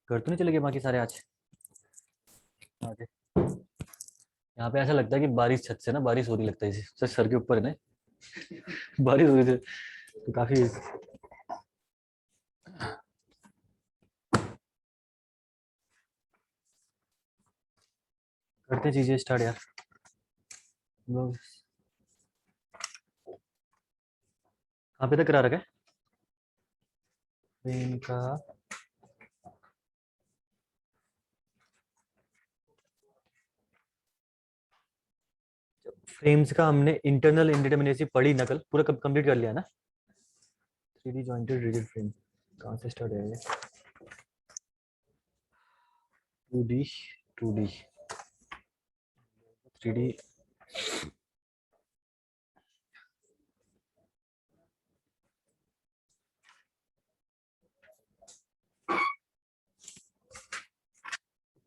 घर तो नहीं चले गए बाकी सारे आज? आगे यहाँ पे ऐसा लगता है कि बारिश, छत से ना बारिश हो रही लगता है, सच सर के ऊपर है ना। बारिश हो रही थी तो काफी। करते चीजें स्टार्ट यार हम लोग। कहाँ पे तक करा रखा है इनका? फ्रेम्स का हमने इंटरनल इंडिटरमिनेसी पढ़ी, नकल पूरा कंप्लीट कर लिया ना। 3D जॉइंटेड रिजिड फ्रेम कहाँ से स्टार्ट है ये? 2D, 2D, 3D।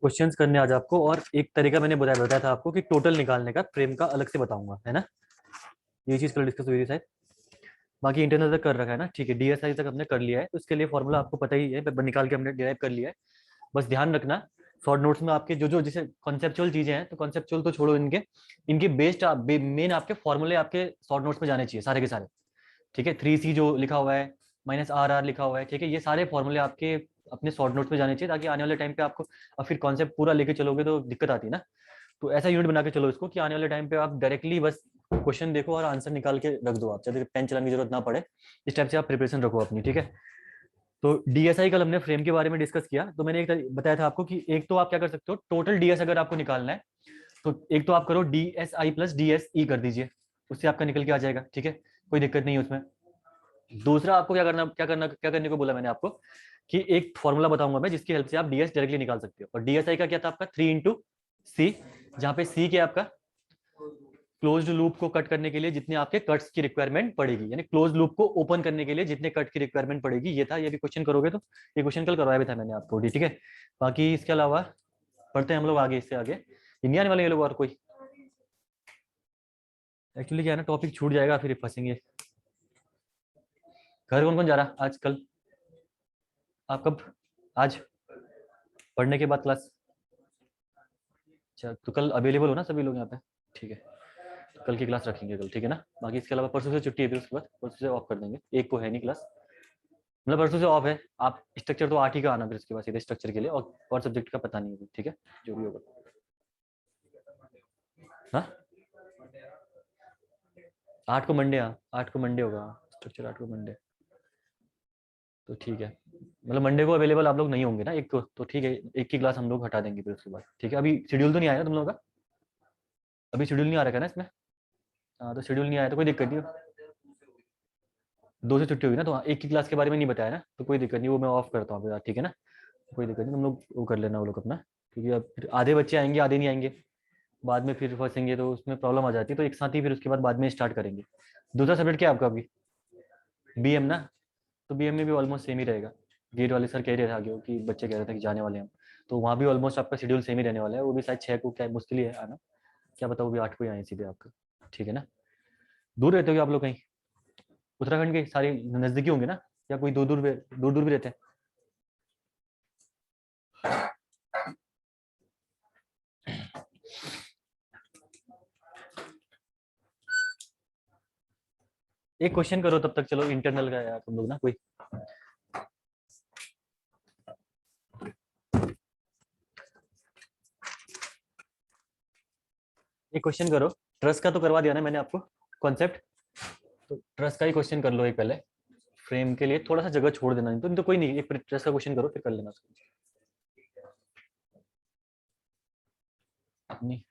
क्वेश्चंस करने आज आपको, और एक तरीका मैंने बताया था आपको कि टोटल निकालने का फ्रेम का अलग से बताऊंगा, है ना। ये चीज कल डिस्कस हुई थी शायद। बाकी इंटरनल तक कर रखा है ना, ठीक है। डीएसआई तक हमने कर लिया है, तो इसके लिए फॉर्मूला आपको पता ही है, निकाल के हमने डिराइव कर लिया है। बस ध्यान रखना, शॉर्ट नोट्स में आपके जो जो जैसे कॉन्सेप्चुअल चीजें हैं, तो कॉन्सेप्चुअल तो छोड़ो, इनके इनके बेस्ड मेन आपके फॉर्मूले आपके शॉर्ट नोट्स में जाने चाहिए सारे के सारे। ठीक है, 3C जो लिखा हुआ है, -RR लिखा हुआ है, ठीक है, ये सारे फॉर्मूले आपके अपने शॉर्ट नोट्स में जाने चाहिए, ताकि आने वाले टाइम पे आपको, अब फिर कॉन्सेप्ट पूरा लेके चलोगे तो दिक्कत आती है ना। तो ऐसा यूनिट बना के चलो इसको कि आने वाले टाइम पे आप डायरेक्टली बस क्वेश्चन देखो और आंसर निकाल के रख दो, आप चाहे पेन चलाने की जरूरत ना पड़े। इस टाइप से आप प्रिपरेशन रखो अपनी, ठीक है। तो डीएसआई कल हमने फ्रेम के बारे में डिस्कस किया, तो मैंने एक बताया था आपको कि एक तो आप क्या कर सकते हो, टोटल डीएस अगर आपको निकालना है, तो एक तो आप करो डीएसआई प्लस डीएसई कर दीजिए, उससे आपका निकल के आ जाएगा, ठीक है, कोई दिक्कत नहीं है उसमें। दूसरा आपको क्या करने को बोला मैंने आपको, कि एक फॉर्मूला बताऊंगा मैं जिसकी हेल्प से आप डीएस डायरेक्टली निकाल सकते हो। और डीएसआई का क्या था आपका, 3 × C, जहां पे सी क्या आपका, क्लोज्ड लूप को कट करने के लिए जितने आपके कट्स की रिक्वायरमेंट पड़ेगी, यानी क्लोज लूप को ओपन करने के लिए जितने कट की रिक्वायरमेंट पड़ेगी, ये था। ये भी क्वेश्चन करोगे तो, ये क्वेश्चन कल करवाया भी था मैंने आपको, ठीक है। बाकी इसके अलावा पढ़ते हैं हम लोग आगे, इससे आगे इंडिया आने वाले ये लोग और कोई। एक्चुअली क्या है ना, टॉपिक छूट जाएगा फिर फंसेंगे। घर कौन कौन जा रहा आजकल? आप कब? आज पढ़ने के बाद क्लास? अच्छा, तो कल अवेलेबल हो ना सभी लोग यहाँ पे? ठीक है, तो कल की क्लास रखेंगे कल, ठीक है ना। बाकी इसके अलावा परसों से छुट्टी है, फिर उसके बाद परसों से ऑफ कर देंगे, एक को है नहीं क्लास, मतलब परसों से ऑफ है। आप स्ट्रक्चर तो 8 ही का आना, फिर उसके बाद सीधे स्ट्रक्चर के लिए, और सब्जेक्ट का पता नहीं है, ठीक है, जो भी होगा। हाँ, 8 को मंडे, हाँ 8 को मंडे होगा, स्ट्रक्चर 8 को मंडे। तो ठीक है, मतलब मंडे को अवेलेबल आप लोग नहीं होंगे ना एक को, तो ठीक है, एक की क्लास हम लोग हटा देंगे फिर उसके बाद, ठीक है। अभी शेड्यूल तो नहीं आया ना तुम लोगों का? अभी शेड्यूल नहीं आ रखा है ना इसमें? हाँ, तो शेड्यूल नहीं आया तो कोई दिक्कत नहीं। 2 से छुट्टी होगी ना, तो हाँ, एक की क्लास के बारे में नहीं बताया ना, तो कोई दिक्कत नहीं, वो मैं ऑफ करता हूँ फिर, ठीक है ना। कोई दिक्कत नहीं, तुम लोग वो कर लेना वो लोग अपना, क्योंकि अब फिर आधे बच्चे आएंगे आधे नहीं आएंगे, बाद में फिर फंसेंगे तो उसमें प्रॉब्लम आ जाती है, तो एक साथ ही फिर उसके बाद में स्टार्ट करेंगे। दूसरा सब्जेक्ट क्या है आपका अभी? बीएम ना? तो बीएम में भी ऑलमोस्ट सेम ही रहेगा। गेट वाले सर कह रहे थे आगे कि बच्चे कह रहे थे कि जाने वाले हैं हम, तो वहाँ भी ऑलमोस्ट आपका शेड्यूल सेम ही रहने वाला है, वो भी शायद 6 को, क्या मुश्किल ही है आना, क्या बताओ, वो भी 8 को ही आए सीधे आपका, ठीक है ना। दूर रहते हो आप लोग कहीं? उत्तराखंड के सारे नजदीकी होंगे ना, या कोई दूर दूर दूर दूर भी रहते हैं? एक क्वेश्चन करो तब तक, चलो इंटरनल का यार तुम लोग ना कोई। एक क्वेश्चन करो, ट्रस्ट का तो करवा दिया ना मैंने आपको कॉन्सेप्ट, तो ट्रस्ट का ही क्वेश्चन कर लो एक पहले। फ्रेम के लिए थोड़ा सा जगह छोड़ देना, नहीं तो कोई नहीं, एक ट्रस्ट का क्वेश्चन करो फिर कर लेना उसको अपनी।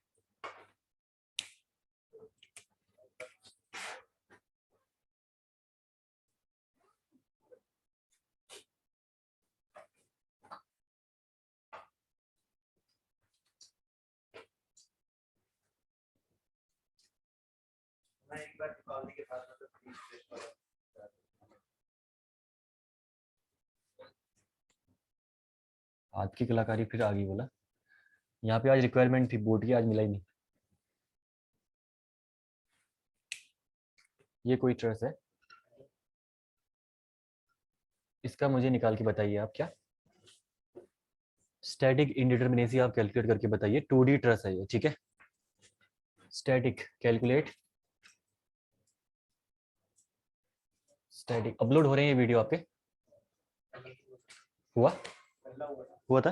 हाथ की कलाकारी फिर आ गई बोला, यहाँ पे आज रिक्वायरमेंट थी बोर्ड की, आज मिला ही नहीं। ये कोई ट्रस्ट है, इसका मुझे निकाल के बताइए आप क्या। स्टैटिक इंडिटरमिनेसी आप कैलकुलेट करके बताइए। 2D ट्रस है ये, ठीक है। स्टैटिक कैलकुलेट, स्टैटिक अपलोड हो रहे हैं ये वीडियो आपके? हुआ हुआ था,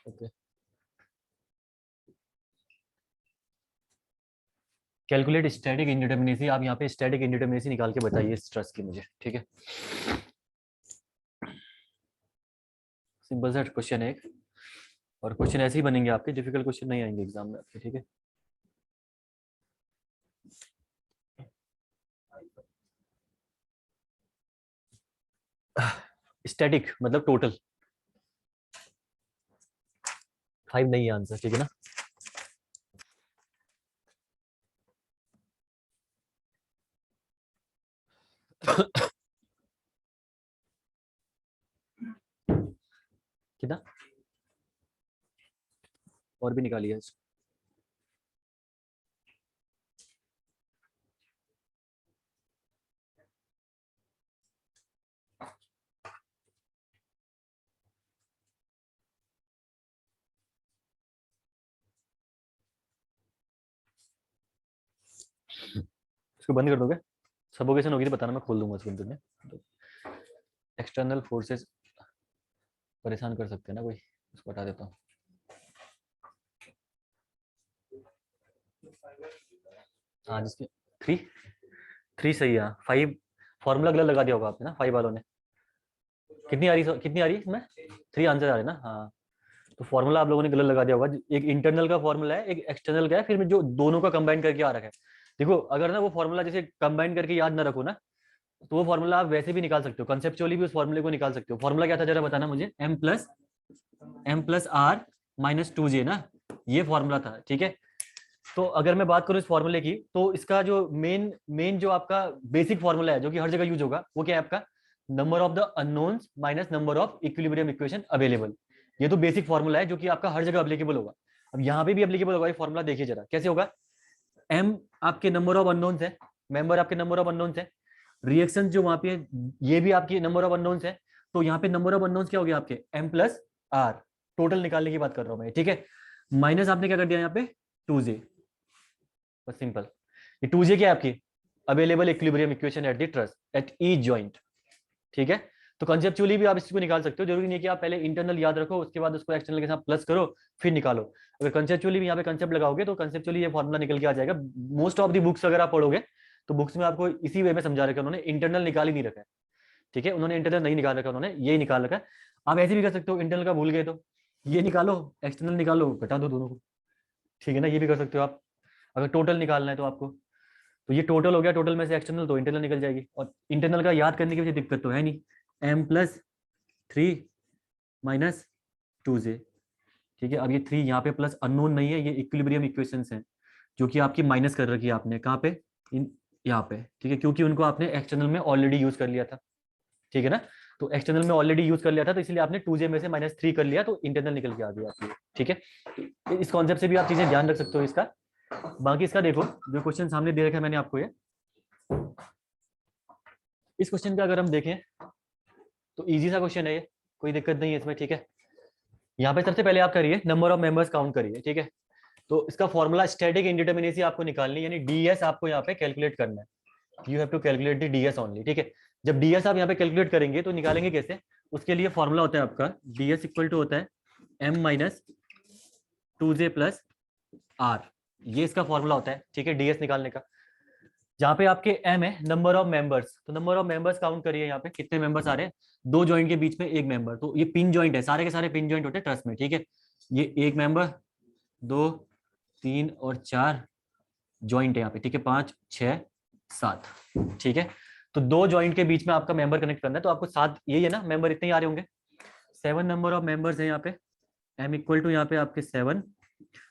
ओके। कैलकुलेट स्टैटिक इंडिटरमिनेसी, आप यहाँ पे स्टैटिक इंडिटरमिनेसी निकाल के बताइए इस ट्रस की मुझे, ठीक है। सिंपल सा क्वेश्चन है एक, और क्वेश्चन ऐसे ही बनेंगे आपके, डिफिकल्ट क्वेश्चन नहीं आएंगे एग्जाम में आपके, ठीक है। स्टैटिक मतलब टोटल, 5 नहीं है आंसर, ठीक है ना। कितना और भी निकालिए। इसको बंद कर दोगे? सफोकेशन होगी तो बताना, मैं खोल दूंगा इसको इंटरनेट। एक्सटर्नल फोर्सेस परेशान कर सकते हैं ना कोई, उसको हटा देता हूँ। हाँ जिसके 3 सही है। 5 फॉर्मूला गलत लगा दिया होगा आपने ना, 5 वालों ने। कितनी आ रही, कितनी आ रही इसमें? 3 आंसर आ रहे ना, हाँ। तो फॉर्मूला आप लोगों ने गलत लगा दिया होगा। एक इंटरनल का फॉर्मूला है, एक एक्सटर्नल का है, फिर जो दोनों का कंबाइन करके आ रखा है। देखो अगर ना वो फॉर्मूला जैसे कंबाइन करके याद ना रखो ना, तो वो फॉर्मूला आप वैसे भी निकाल सकते हो, कंसेप्चुअली भी उस फॉर्मूले को निकाल सकते हो। फॉर्मूला क्या था जरा बताना मुझे। m+r-2j ना, ये फॉर्मूला था, ठीक है। तो अगर मैं बात करूं इस फॉर्मूले की, तो इसका जो मेन मेन जो आपका बेसिक फॉर्मूला है जो कि हर जगह यूज होगा, वो क्या है आपका? Number of the unknowns minus number of equilibrium equation available. ये तो बेसिक फॉर्मूला है जो कि आपका हर जगह अप्लीकेबल होगा। अब यहाँ पे भी अप्लीकेबल होगा ये फॉर्मूला, देखिए जरा कैसे होगा। m आपके नंबर ऑफ अननोन्स है, मेंबर आपके नंबर ऑफ अननोन्स है, रिएक्शन जो वहां पे है ये भी आपकी नंबर ऑफ अननोन्स है। तो यहाँ पे नंबर ऑफ अननोन्स क्या हो गया आपके? m+r, टोटल निकालने की बात कर रहा हूं मैं, ठीक है। माइनस आपने क्या कर दिया यहाँ पे? 2j, बस सिंपल। ये 2j क्या है आपकी? Available equilibrium equation at the truss at each joint, ठीक है। तो कंसेप्चुअली भी आप इसको निकाल सकते हो, जरूरी नहीं है कि आप पहले इंटरनल याद रखो उसके बाद उसको एक्सटर्नल के साथ प्लस करो फिर निकालो। अगर कंसेप्चुअली भी यहाँ पे कंसेप्ट लगाओगे तो कंसेप्चुअली ये फॉर्मूला निकल के आ जाएगा। मोस्ट ऑफ दी बुक्स अगर आप पढ़ोगे तो बुक्स में आपको इसी वे में समझा रखा है उन्होंने, इंटरनल निकाल ही नहीं रखा है, ठीक है। उन्होंने इंटरनल नहीं निकाल रखा, उन्होंने यही निकाल रखा है। आप ऐसे भी कर सकते हो, इंटरनल का भूल गए तो ये निकालो, एक्सटर्नल निकालो, घटा दो दोनों को, ठीक है ना। ये भी कर सकते हो आप। अगर टोटल निकालना है तो आपको, तो ये टोटल हो गया, टोटल में से एक्सटर्नल तो इंटरनल निकल जाएगी। और इंटरनल का याद करने की वजह दिक्कत तो है नहीं, m+3-2j, ठीक है। अब ये 3 यहाँ पे प्लस अननोन नहीं है, ये इक्विलिब्रियम इक्वेशंस हैं जो कि आपकी माइनस कर रखी है आपने, कहाँ पे? यहाँ पे, ठीक है, क्योंकि उनको आपने एक्सटर्नल में ऑलरेडी यूज कर लिया था, ठीक है ना। तो एक्सटर्नल में ऑलरेडी यूज कर लिया था तो इसलिए आपने 2j में से -3 कर लिया, तो इंटरनल निकल के आ गया आपकी, ठीक है। तो इस कॉन्सेप्ट से भी आप चीजें ध्यान रख सकते हो इसका। बाकी इसका देखो जो क्वेश्चन सामने दे रखा है मैंने आपको, ये इस क्वेश्चन का अगर हम देखें तो इजी सा क्वेश्चन है ये, कोई दिक्कत नहीं है इसमें, ठीक है। यहाँ पे सबसे पहले आप करिए नंबर ऑफ मेंबर्स काउंट करिए, ठीक है। तो इसका फॉर्मूला स्टैटिक इंडिटरमिनेसी आपको निकालनी, यानी डीएस आपको यहाँ पे कैलकुलेट करना है। You have to calculate the DS only, ठीक है। जब डीएस आप यहाँ पे कैलकुलेट करेंगे तो निकालेंगे कैसे? उसके लिए फॉर्मूला होता है आपका, डीएस इक्वल टू होता है m-2j+r, ये इसका फॉर्मूला होता है, ठीक है, डीएस निकालने का। जहाँ पे आपके m है नंबर ऑफ मेंबर्स, तो नंबर ऑफ मेंबर्स काउंट करिए यहाँ पे कितने मेंबर्स आ रहे हैं। 2 जॉइंट के बीच में एक मेंबर, तो ये पिन जॉइंट है, सारे के सारे पिन जॉइंट होते हैं ट्रस्ट में, ठीक है। ये एक मेंबर, 2, 3 और 4 जॉइंट है यहाँ पे, ठीक है, 5, 6, 7, ठीक है। तो 2 जॉइंट के बीच में आपका मेंबर कनेक्ट करना है, तो आपको 7 यही है ना, मेंबर इतने ही आ रहे होंगे। 7 नंबर ऑफ मेंबर्स है यहाँ पे, m इक्वल टू यहाँ पे आपके 7।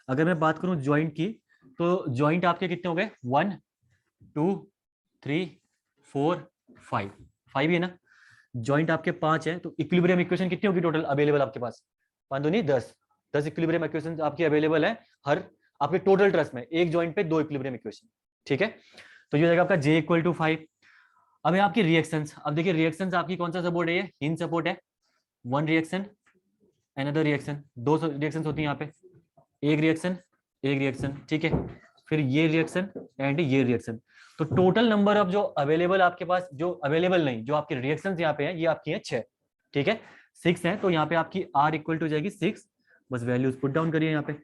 अगर मैं बात करूं ज्वाइंट की, तो ज्वाइंट आपके कितने हो गए? 1, 2, 3, 4, 5, 5 ही है ना। ज्वाइंट आपके 5 है, तो इक्विलिब्रियम इक्वेशन कितनी होगी टोटल अवेलेबल आपके पास? 5 दूनी 10, 10 इक्विलिब्रियम इक्वेशन आपकी अवेलेबल है हर आपके टोटल ट्रस्ट में, एक ज्वाइंट पे 2 इक्विलिब्रियम इक्वेशन, ठीक है। तो ये हो जाएगा आपका j इक्वल टू 5। अब है आपकी रिएक्शंस, अब देखिए रिएक्शंस आपकी कौन सा सपोर्ट है? ये हिंज सपोर्ट है, 1 रिएक्शन, अनदर रिएक्शन, दो रिएक्शन होती है यहाँ पे, एक रिएक्शन, ठीक है, फिर ये रिएक्शन एंड ये रिएक्शन। तो टोटल नंबर ऑफ जो अवेलेबल आपके पास, जो अवेलेबल नहीं, जो आपके रिएक्शंस यहाँ पे हैं, ये आपकी हैं 6, ठीक है, 6 है। तो यहाँ पे आपकी R इक्वल टू जाएगी 6, बस वैल्यूज पुट डाउन करिए यहाँ पे।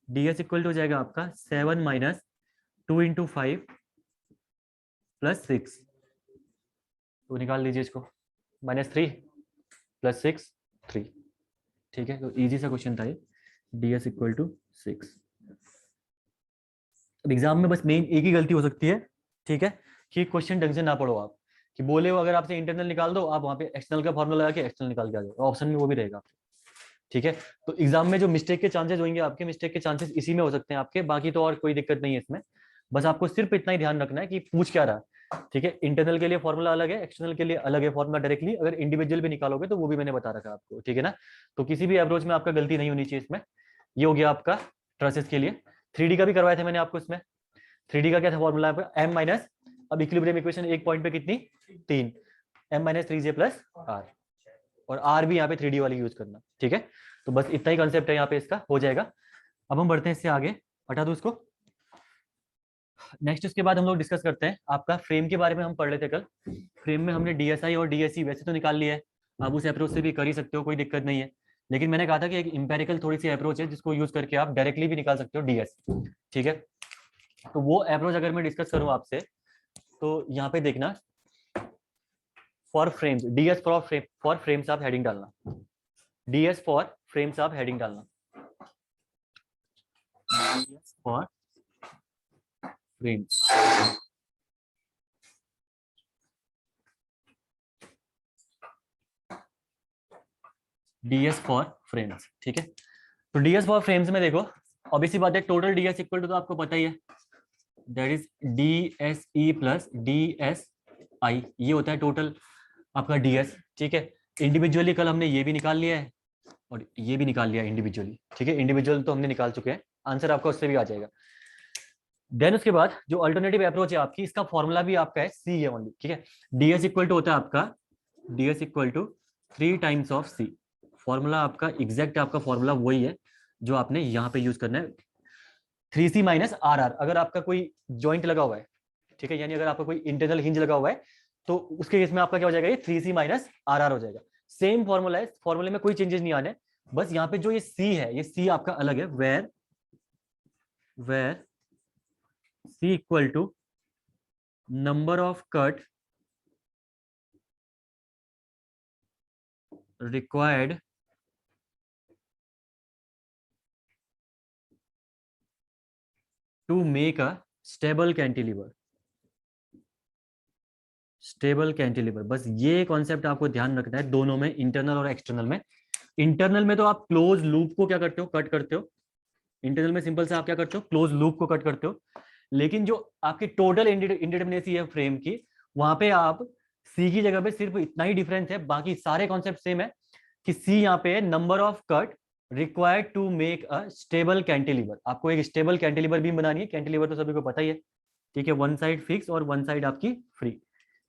DS इक्वल टू हो जाएगा आपका 7 माइनस 2 इंटू 5 प्लस 6, तो निकाल लीजिए इसको, -3 प्लस 6 3, ठीक है। तो इजी सा क्वेश्चन था ये, DS इक्वल टू 6। अब एग्जाम में बस मेन एक ही गलती हो सकती है, ठीक है, कि क्वेश्चन ढंग से ना पढ़ो आप, कि बोले हो अगर आपसे इंटरनल निकाल दो, आप वहाँ पे एक्सटर्नल का फॉर्मूला लगा के एक्सटर्नल निकाल के आ जाओ, ऑप्शन में वो भी रहेगा आपके, ठीक है। तो एग्जाम में जो मिस्टेक के चांसेस होंगे, आपके मिस्टेक के चांसेस इसी में हो सकते हैं आपके, बाकी तो और कोई दिक्कत नहीं है इसमें। बस आपको सिर्फ इतना ही ध्यान रखना है कि पूछ क्या रहा, ठीक है। इंटरनल के लिए फॉर्मूला अलग है, एक्सटर्नल के लिए अलग है फॉर्मूला डायरेक्टली, अगर इंडिविजुअल भी निकालोगे तो वो भी मैंने बता रखा आपको, ठीक है ना। तो किसी भी अप्रोच में आपका गलती नहीं होनी चाहिए इसमें। ये हो गया आपका ट्रेसेस के लिए। 3D का भी करवाया था मैंने आपको इसमें। 3D का क्या था फॉर्मूला, m माइनस, अब इक्विलिब्रियम इक्वेशन एक पॉइंट पे कितनी 3, m-3j प्लस r, और r भी यहाँ पे 3D वाली यूज करना, ठीक है। तो बस इतना ही कॉन्सेप्ट है यहाँ पे, इसका हो जाएगा। अब हम बढ़ते हैं इससे आगे, हटा दो इसको। नेक्स्ट इसके बाद हम लोग डिस्कस करते हैं आपका फ्रेम के बारे में। हम पढ़ लेते कल, फ्रेम में हमने DSI और DSE वैसे तो निकाल लिया है, आप उस अप्रोच से भी कर ही सकते हो, कोई दिक्कत नहीं है। लेकिन मैंने कहा था कि एक इंपेरिकल थोड़ी सी अप्रोच है जिसको यूज करके आप डायरेक्टली भी निकाल सकते हो DS, ठीक है। तो वो अप्रोच अगर मैं डिस्कस करूं आपसे, तो यहाँ पे देखना, for frames, DS for frames आप हेडिंग डालना, DS फॉर फ्रेम्स आप हेडिंग डालना, DS for frames. DS for frames, ठीक है। तो DS फॉर फ्रेम्स में देखो, ऑब्वियसली बात है, टोटल DS इक्वल टू तो आपको पता ही है, that is DSE plus DSI, ये होता है टोटल आपका DS, ठीक है। इंडिविजुअली कल हमने ये भी निकाल लिया है और ये भी निकाल लिया इंडिविजुअली, ठीक है। इंडिविजुअल तो हमने निकाल चुके हैं, आंसर आपका उससे भी आ जाएगा। देन उसके बाद जो अल्टरनेटिव अप्रोच है आपकी, इसका फॉर्मूला भी आपका है C है ओनली, ठीक है। DS इक्वल टू होता है आपका, DS equal to 3 times of C, formula आपका एग्जैक्ट, आपका फॉर्मूला वही है जो आपने यहाँ पे यूज करना है, 3C माइनस RR। अगर आपका कोई जॉइंट लगा हुआ है, ठीक है, यानी अगर आपका कोई इंटरनल हिंज लगा हुआ है, तो उसके केस में आपका क्या हो जाएगा, ये 3C माइनस RR हो जाएगा। सेम फॉर्मूला है, फॉर्मूले में कोई चेंजेस नहीं आने, बस यहाँ पे जो ये C है, ये C आपका अलग है, where C equal to number of cut required to make a stable cantilever, stable cantilever. बस ये कॉन्सेप्ट आपको ध्यान रखना है दोनों में, इंटरनल और एक्सटर्नल में। इंटरनल में तो आप क्लोज लूप को क्या करते हो, कट करते हो। इंटरनल में सिंपल से आप क्या करते हो, क्लोज लूप को कट करते हो। लेकिन जो आपकी टोटल इंडिटरमिनेसी है फ्रेम की, वहां पे आप सी की जगह पे सिर्फ इतना ही डिफरेंस है, बाकी सारे कॉन्सेप्ट सेम है, कि सी यहाँ पे number of cut required to make a stable cantilever. आपको एक स्टेबल कैंटिलीवर बीम बनानी है, कैंटिलीवर तो सभी को पता ही है, ठीक है, वन साइड फिक्स और वन साइड आपकी फ्री,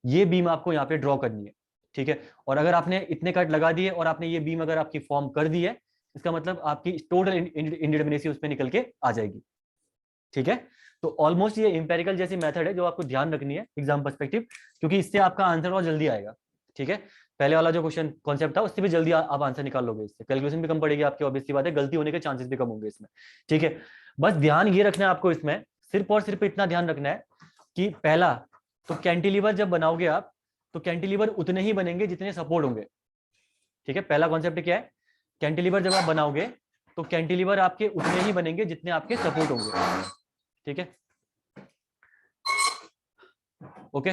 ये बीम आपको यहाँ पे ड्रॉ करनी है, ठीक है। और अगर आपने इतने कट लगा दिए और आपने ये बीम अगर आपकी फॉर्म कर दी है, इसका मतलब आपकी टोटल इंडिटरमिनेसी उसमें निकल के आ जाएगी, ठीक है। तो ऑलमोस्ट ये इंपेरिकल जैसी मेथड है जो आपको ध्यान रखनी है एग्जाम पर्सपेक्टिव, क्योंकि इससे आपका आंसर और जल्दी आएगा, ठीक है। पहले वाला जो क्वेश्चन कॉन्सेप्ट था उससे भी जल्दी आप आंसर निकाल लोगे, इससे कैलकुलेशन भी कम पड़ेगी आपकी, ऑब्वियसली बात है, गलती होने के चांसेस भी कम होंगे इसमें, ठीक है। बस ध्यान ये रखना है आपको इसमें, सिर्फ और सिर्फ इतना ध्यान रखना है कि पहला, तो कैंटिलीवर जब बनाओगे आप, तो कैंटिलीवर उतने ही बनेंगे जितने सपोर्ट होंगे, ठीक है। पहला कॉन्सेप्ट क्या है, कैंटिलीवर जब आप बनाओगे तो कैंटिलीवर आपके उतने ही बनेंगे जितने आपके सपोर्ट होंगे, ठीक है। ओके,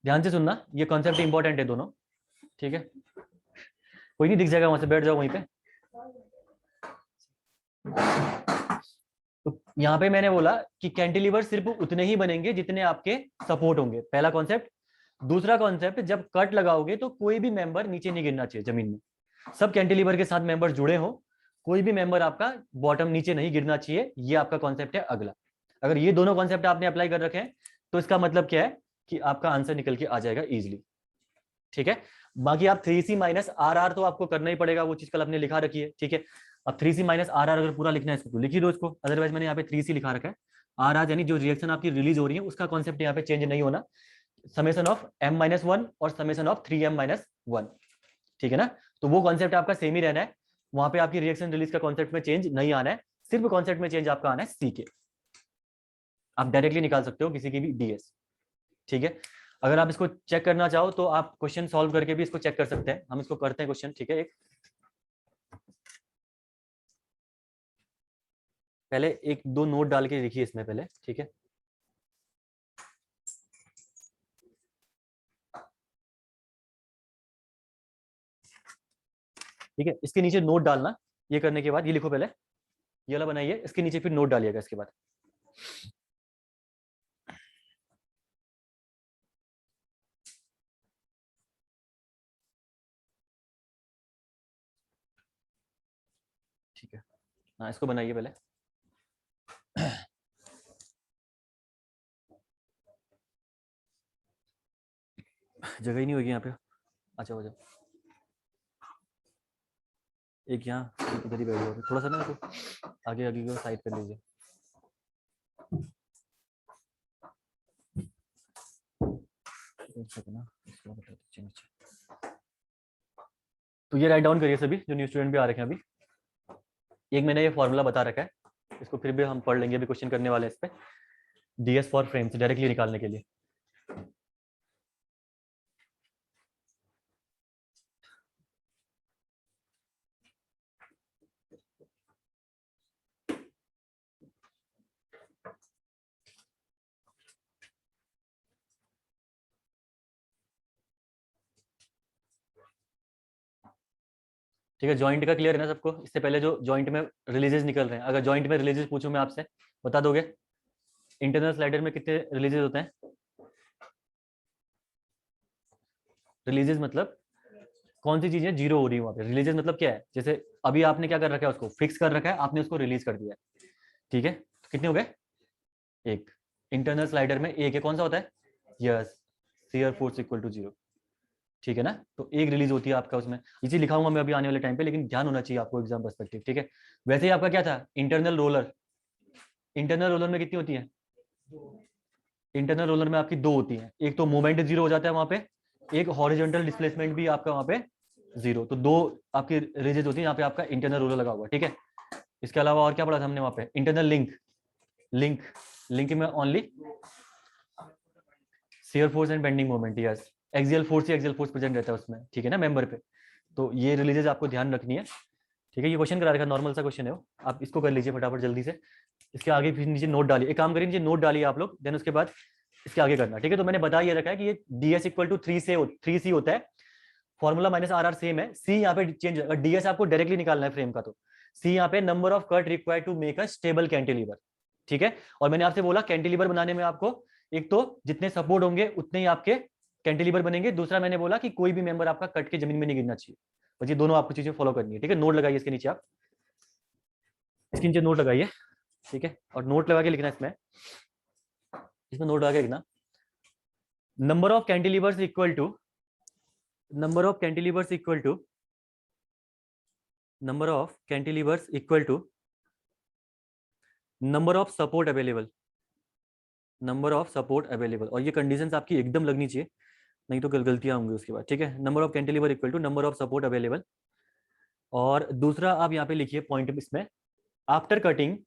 ध्यान से सुनना, ये कॉन्सेप्ट इंपॉर्टेंट है दोनों, ठीक है। कोई नहीं, दिख जाएगा वहां से, बैठ जाओ वहीं पे। तो यहाँ पे मैंने बोला कि कैंटिलीवर सिर्फ उतने ही बनेंगे जितने आपके सपोर्ट होंगे, पहला कॉन्सेप्ट। दूसरा कॉन्सेप्ट, जब कट लगाओगे तो कोई भी मेंबर नीचे नहीं गिरना चाहिए जमीन में, सब कैंटिलीवर के साथ मेंबर जुड़े हो, कोई भी मेंबर आपका बॉटम नीचे नहीं गिरना चाहिए, ये आपका कॉन्सेप्ट है अगला। अगर ये दोनों कॉन्सेप्ट आपने अप्लाई कर रखे हैं, तो इसका मतलब क्या है कि आपका आंसर निकल के आ जाएगा इजिली, ठीक है। बाकी आप 3c माइनस आर आर तो आपको करना ही पड़ेगा, वो चीज कल आपने लिखा रखी है, ठीक है। अब 3c माइनस आर आर अगर पूरा लिखना है इसको तो लिख ही दो इसको, अदरवाइज मैंने यहाँ पे 3c लिखा रखा है। आर आर यानी जो रिएक्शन आपकी रिलीज हो रही है उसका कॉन्सेप्ट यहाँ पे चेंज नहीं होना, समेशन ऑफ m-1 और समेशन ऑफ 3m-1, ठीक है ना। तो वो कॉन्सेप्ट आपका सेम ही रहना है, वहां पे आपकी रिएक्शन रिलीज का कॉन्सेप्ट में चेंज नहीं आना है, सिर्फ कॉन्सेप्ट में चेंज आपका आना है सी के। आप डायरेक्टली निकाल सकते हो किसी की भी डीएस, ठीक है। अगर आप इसको चेक करना चाहो तो आप क्वेश्चन सॉल्व करके भी इसको चेक कर सकते हैं, हम इसको करते हैं क्वेश्चन, ठीक है। एक पहले एक दो नोट डाल के लिखिए इसमें पहले, ठीक है। ठीक है, इसके नीचे नोट डालना, ये करने के बाद ये लिखो पहले, ये वाला बनाइए, इसके नीचे फिर नोट डालिएगा इसके बाद। ठीक है, हाँ इसको बनाइए पहले। जगह ही नहीं होगी यहाँ पे, अच्छा हो जाए, एक यहाँ एक इधर ही बैठ जाओ, थोड़ा सा ना इसको आगे आगे को साइड कर लीजिए। तो ये राइट डाउन करिए सभी जो न्यू स्टूडेंट भी आ रखे हैं अभी। एक मैंने ये फॉर्मूला बता रखा है, इसको फिर भी हम पढ़ लेंगे, अभी क्वेश्चन करने वाले हैं इस पे, डीएस फॉर फ्रेम्स डायरेक्टली निकालने के लिए। ठीक है, जॉइंट का क्लियर है ना सबको? इससे पहले जो जॉइंट में रिलीजेस निकल रहे हैं, अगर जॉइंट में रिलीजेस पूछूं मैं आपसे, बता दोगे? इंटरनल स्लाइडर में कितने रिलीजेस होते हैं? रिलीजेस मतलब कौन सी चीजें जीरो हो रही है वहां पे, रिलीजेस मतलब क्या है? जैसे अभी आपने क्या कर रखा है, उसको फिक्स कर रखा है आपने, उसको रिलीज कर दिया है, ठीक है। तो कितने हो गए? एक। इंटरनल स्लाइडर में एक है, कौन सा होता है? Yes, shear force equal to 0, ठीक है ना। तो एक रिलीज होती है आपका उसमें, ये चीज लिखाऊंगा मैं अभी आने वाले टाइम पे, लेकिन ध्यान होना चाहिए आपको एग्जाम पर्सपेक्टिव, ठीक है। वैसे ही आपका क्या था इंटरनल रोलर, इंटरनल रोलर में कितनी होती है? इंटरनल रोलर में आपकी दो होती है, एक तो मोमेंट जीरो हो जाता है वहां पे, एक हॉरिजॉन्टल डिस्प्लेसमेंट भी आपका वहां पे जीरो, तो दो आपकी रिलीज होती है यहाँ पे, आपका इंटरनल रोलर लगा हुआ, ठीक है। इसके अलावा और क्या पढ़ा था हमने वहां पे? इंटरनल लिंक, लिंक लिंक में only shear force and bending moment, yes, axial force he axial force present रहता है उसमें, ठीक है ना, मेंबर पे। तो ये रिलीजेस आपको ध्यान रखनी है, ठीक है। ये क्वेश्चन करा रखा, नॉर्मल सा क्वेश्चन है वो, आप इसको कर लीजिए फटाफट जल्दी से। इसके आगे फिर नीचे नोट डालिए, एक काम करिए नीचे नोट डालिए आप लोग, देन उसके बाद इसके आगे करना, ठीक है। तो मैंने बता ये रखा है कि ये ds इक्वल टू 3c होता है, formula minus R R same है, सी यहाँ पे चेंज, अगर ds आपको डायरेक्टली निकालना है फ्रेम का तो सी यहाँ पे number of cut required to make a stable cantilever, ठीक है। और मैंने आपसे बोला कैंटिलीवर बनाने में आपको एक तो जितने सपोर्ट होंगे उतने ही आपके कैंटिलीवर बनेंगे, दूसरा मैंने बोला कि कोई भी मेंबर आपका कट के जमीन में नहीं गिरना चाहिए, बस ये दोनों आपको चीजें फॉलो करनी है, ठीक है। नोट लगाइए इसके नीचे, आप इसके नीचे नोट लगाइए, ठीक है। और नोट लगा के लिखना इसमें, इसमें नोट लगा के लिखना, number of cantilevers equal to, number of cantilevers equal to, number of cantilevers equal to number of support available, number of support available, और ये कंडीशंस आपकी एकदम लगनी चाहिए, नहीं तो गलतियां होंगी उसके बाद, ठीक है। Number of cantilever equal to number of support available, और दूसरा आप यहाँ पे लिखिए पॉइंट इसमें, after cutting,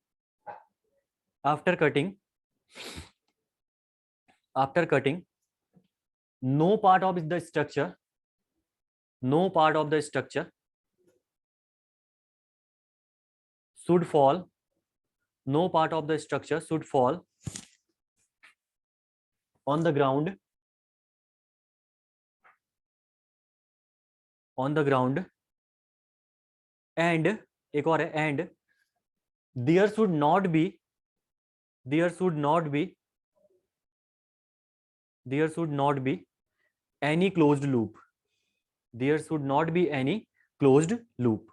after cutting, after cutting, no part of the structure, no part of the structure should fall, no part of the structure should fall on the ground, on the ground, and एक और है, and there should not be, there should not be, there should not be any closed loop, there should not be any closed loop,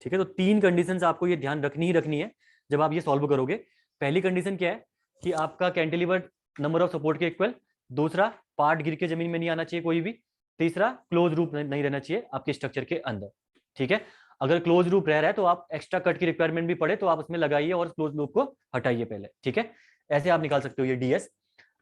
ठीक है। तो तीन conditions आपको ये ध्यान रखनी ही रखनी है जब आप ये सॉल्व करोगे। पहली कंडीशन क्या है कि आपका कैंटिलीवर नंबर ऑफ सपोर्ट के इक्वल, दूसरा पार्ट गिर के जमीन में नहीं आना चाहिए कोई भी, तीसरा क्लोज रूप नहीं रहना चाहिए आपके स्ट्रक्चर के अंदर, ठीक है। अगर क्लोज लूप रह रहा है तो आप एक्स्ट्रा कट की रिक्वायरमेंट भी पड़े तो आप उसमें लगाइए और क्लोज लूप को हटाइए पहले, ठीक है। ऐसे आप निकाल सकते हो ये डीएस।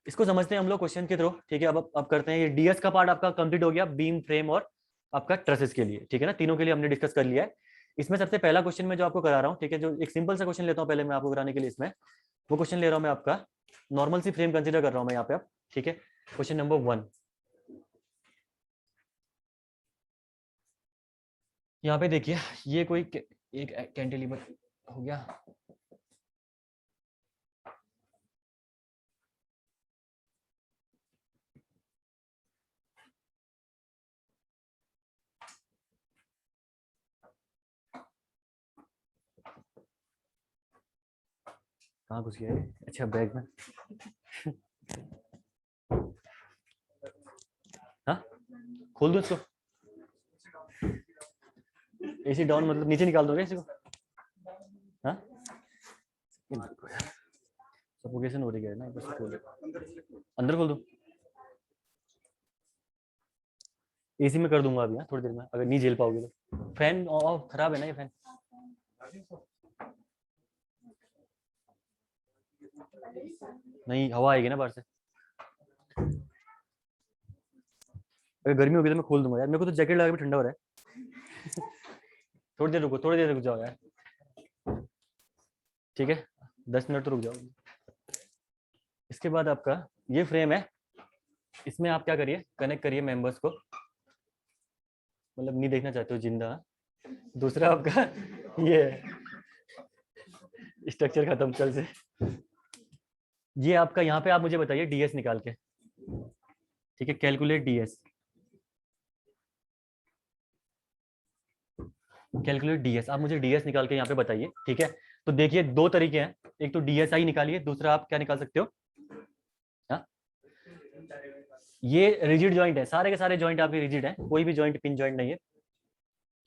इसको समझते हैं हम लोग क्वेश्चन के थ्रू, ठीक है। अब करते हैं ये डीएस का पार्ट आपका कंप्लीट हो गया बीम फ्रेम और आपका ट्रसेस के लिए, ठीक है ना। तीनों के लिए हमने डिस्कस कर लिया है। इसमें सबसे पहला क्वेश्चन में जो आपको करा रहा हूँ, ठीक है, जो एक सिंपल सा क्वेश्चन लेता हूँ पहले मैं आपको कराने के लिए, इसमें वो क्वेश्चन ले रहा हूँ मैं आपका नॉर्मल सी फ्रेम कंसीडर कर रहा हूँ मैं यहाँ पे, आप ठीक है। क्वेश्चन नंबर 1 यहाँ पे देखिए, ये कोई एक कैंटिलीवर हो गया, कहाँ घुस गया है? अच्छा बैग में। हाँ खोल दो इसको, एसी डाउन मतलब नीचे निकाल दोगे इसी को? हाँ सफोकेशन हो रही है ना, बस खोल अंदर खोल दो। एसी में कर दूंगा अभी, हाँ थोड़ी देर में, अगर नहीं झेल पाओगे तो। फैन खराब है ना ये फैन। नहीं हवा आएगी ना बाहर से, अगर गर्मी होगी तो मैं खोल दूंगा यार, मेरे को तो जैकेट लगा के ठंडा हो रहा है। थोड़ी देर रुको, थोड़ी देर रुक जाओ यार, ठीक है 10 मिनट तो रुक जाओ। इसके बाद आपका ये फ्रेम है, इसमें आप क्या करिए, कनेक्ट करिए मेंबर्स को, मतलब नहीं देखना चाहते हो जिंदा। दूसरा आपका ये स्ट्रक्चर खत्म, चल से ये आपका यहाँ पे आप मुझे बताइए डीएस निकाल के, ठीक है। कैलकुलेट डीएस, कैलकुलेट डीएस, आप मुझे डीएस निकाल के यहाँ पे बताइए, ठीक है। तो देखिए दो तरीके हैं, एक तो डीएसआई निकालिए, दूसरा आप क्या निकाल सकते हो, हाँ ये रिजिड जॉइंट है, सारे के सारे जॉइंट आपके रिजिड है, कोई भी जॉइंट पिन जॉइंट नहीं है।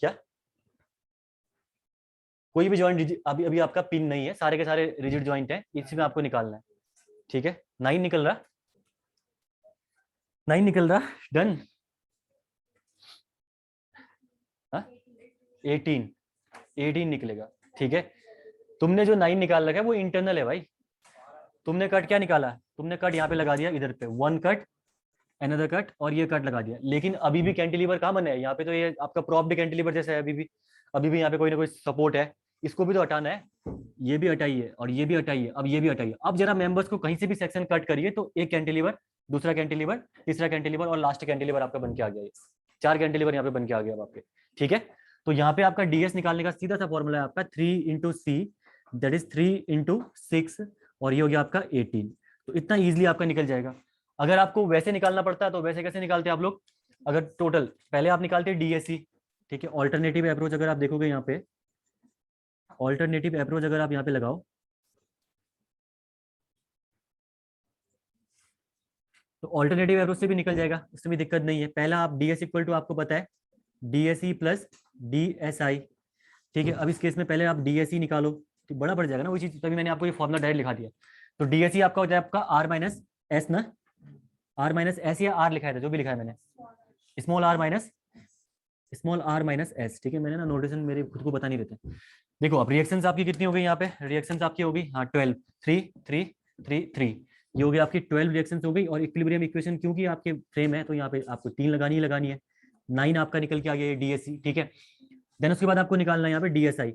क्या कोई भी जॉइंट अभी अभी आपका पिन नहीं है, सारे के सारे रिजिड जॉइंट है, इसमें आपको निकालना है, ठीक है। 9 निकल रहा, 9 निकल रहा, डन। 18, 18 निकलेगा, ठीक है। तुमने जो 9 निकाल रखा है वो इंटरनल है भाई, तुमने कट क्या निकाला, तुमने कट यहाँ पे लगा दिया, इधर पे 1 कट, अनदर कट और ये कट लगा दिया, लेकिन अभी भी कैंटिलीवर कहाँ बना है यहाँ पे, तो ये आपका प्रॉप भी कैंटिलीवर जैसा है अभी भी यहाँ पे कोई ना कोई सपोर्ट है, इसको भी तो हटाना है। ये भी हटाइए और ये भी हटाइए, अब ये भी हटाइए। अब जरा मेंबर्स को कहीं से भी सेक्शन कट करिए तो एक कैंटिलीवर, दूसरा कैंटिलीवर, तीसरा कैंटिलीवर और लास्ट कैंटिलीवर आपका बन के आ गया, 4 कैंटिलीवर यहाँ पे बन के आ गया अब आपके, ठीक है। तो यहाँ पे आपका डीएस निकालने का सीधा सा फॉर्मूला है आपका 3 × C, दैट इज 3 × 6, और ये हो गया आपका 18। तो इतना इजिली आपका निकल जाएगा। अगर आपको वैसे निकालना पड़ता है तो वैसे कैसे निकालते हैं आप लोग, अगर टोटल पहले आप निकालते हैं डीएससी, ठीक है। ऑल्टरनेटिव अप्रोच अगर आप देखोगे यहाँ पे, ऑल्टरनेटिव अप्रोच अगर आप यहाँ पे लगाओ तो ऑल्टरनेटिव अप्रोच से भी निकल जाएगा, उसमें भी दिक्कत नहीं है। पहला आप डीएस इक्वल टू आपको पता है डीएसई प्लस डीएसआई, ठीक है। अब इस केस में पहले आप डीएसई निकालो, तो बड़ा पड़ जाएगा ना वो चीज, तभी मैंने आपको ये फॉर्मुला डायरेक्ट लिखा दिया। तो डीएसई आपका हो जाए आपका आर माइनस एस ना, आर माइनस एस या आर लिखा है, जो भी लिखा है मैंने, स्मॉल आर माइनस एस, ठीक है। मैंने ना नोटेशन मेरे खुद को पता नहीं रहते। देखो अब रिएक्शंस आपकी कितनी हो गई यहाँ पे, रिएक्शंस आपकी हो गई, हाँ 12, 3 3 3 3, ये हो गई आपकी 12 रिएक्शंस हो गई। और इक्विलिब्रियम इक्वेशन क्योंकि आपके फ्रेम है तो यहाँ पे आपको 3 लगानी ही लगानी है। 9 आपका निकल के आ गया डीएससी, ठीक है। देन उसके बाद आपको निकालना है यहाँ पे डीएसआई।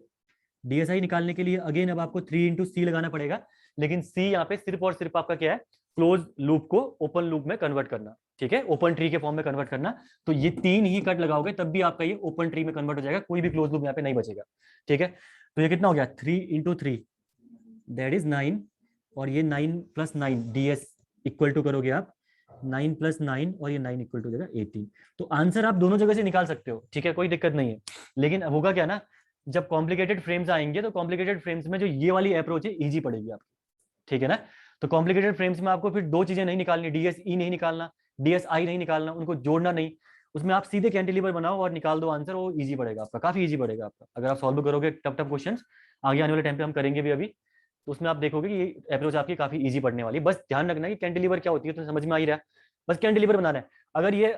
डीएसआई निकालने के लिए अगेन अब आपको 3 × C लगाना पड़ेगा, लेकिन C यहाँ पे सिर्फ और सिर्फ आपका क्या है, क्लोज लूप को ओपन लूप में कन्वर्ट करना, ठीक है, ओपन ट्री के फॉर्म में कन्वर्ट करना। तो ये 3 ही कट लगाओगे तब भी आपका ये ओपन ट्री में कन्वर्ट हो जाएगा, कोई भी क्लोज लूप यहाँ पे नहीं बचेगा, ठीक है। तो ये कितना हो गया 3 × 3 दैट इज 9, और ये 9 + 9 डीएस इक्वल टू करोगे आप 9 + 9 और ये 9 इक्वल टू हो जाएगा 18। तो आंसर आप दोनों जगह से निकाल सकते हो, ठीक है, कोई दिक्कत नहीं है। लेकिन होगा क्या ना, जब कॉम्प्लिकेटेड फ्रेम्स आएंगे तो कॉम्प्लिकेटेड फ्रेम्स में जो ये वाली अप्रोच है इजी पड़ेगी आपकी, ठीक है ना। तो कॉम्प्लिकेटेड फ्रेम्स में आपको फिर दो चीजें नहीं निकालनी, डीएसई नहीं निकालना, डीएसआई नहीं निकालना, उनको जोड़ना नहीं, उसमें आप सीधे कैंटिलीवर बनाओ और निकाल दो आंसर, वो इजी पड़ेगा आपका, काफी इजी पड़ेगा आपका। अगर आप सॉल्व करोगे टफ टफ क्वेश्चन आगे आने वाले टाइम पे हम करेंगे भी अभी, तो उसमें आप देखोगे कि ये अप्रोच आपकी काफी इजी पड़ने वाली है। बस ध्यान रखना कि कैंटिलीवर क्या होती है तो समझ में आ ही रहा है, बस कैंटिलीवर बनाना है। अगर ये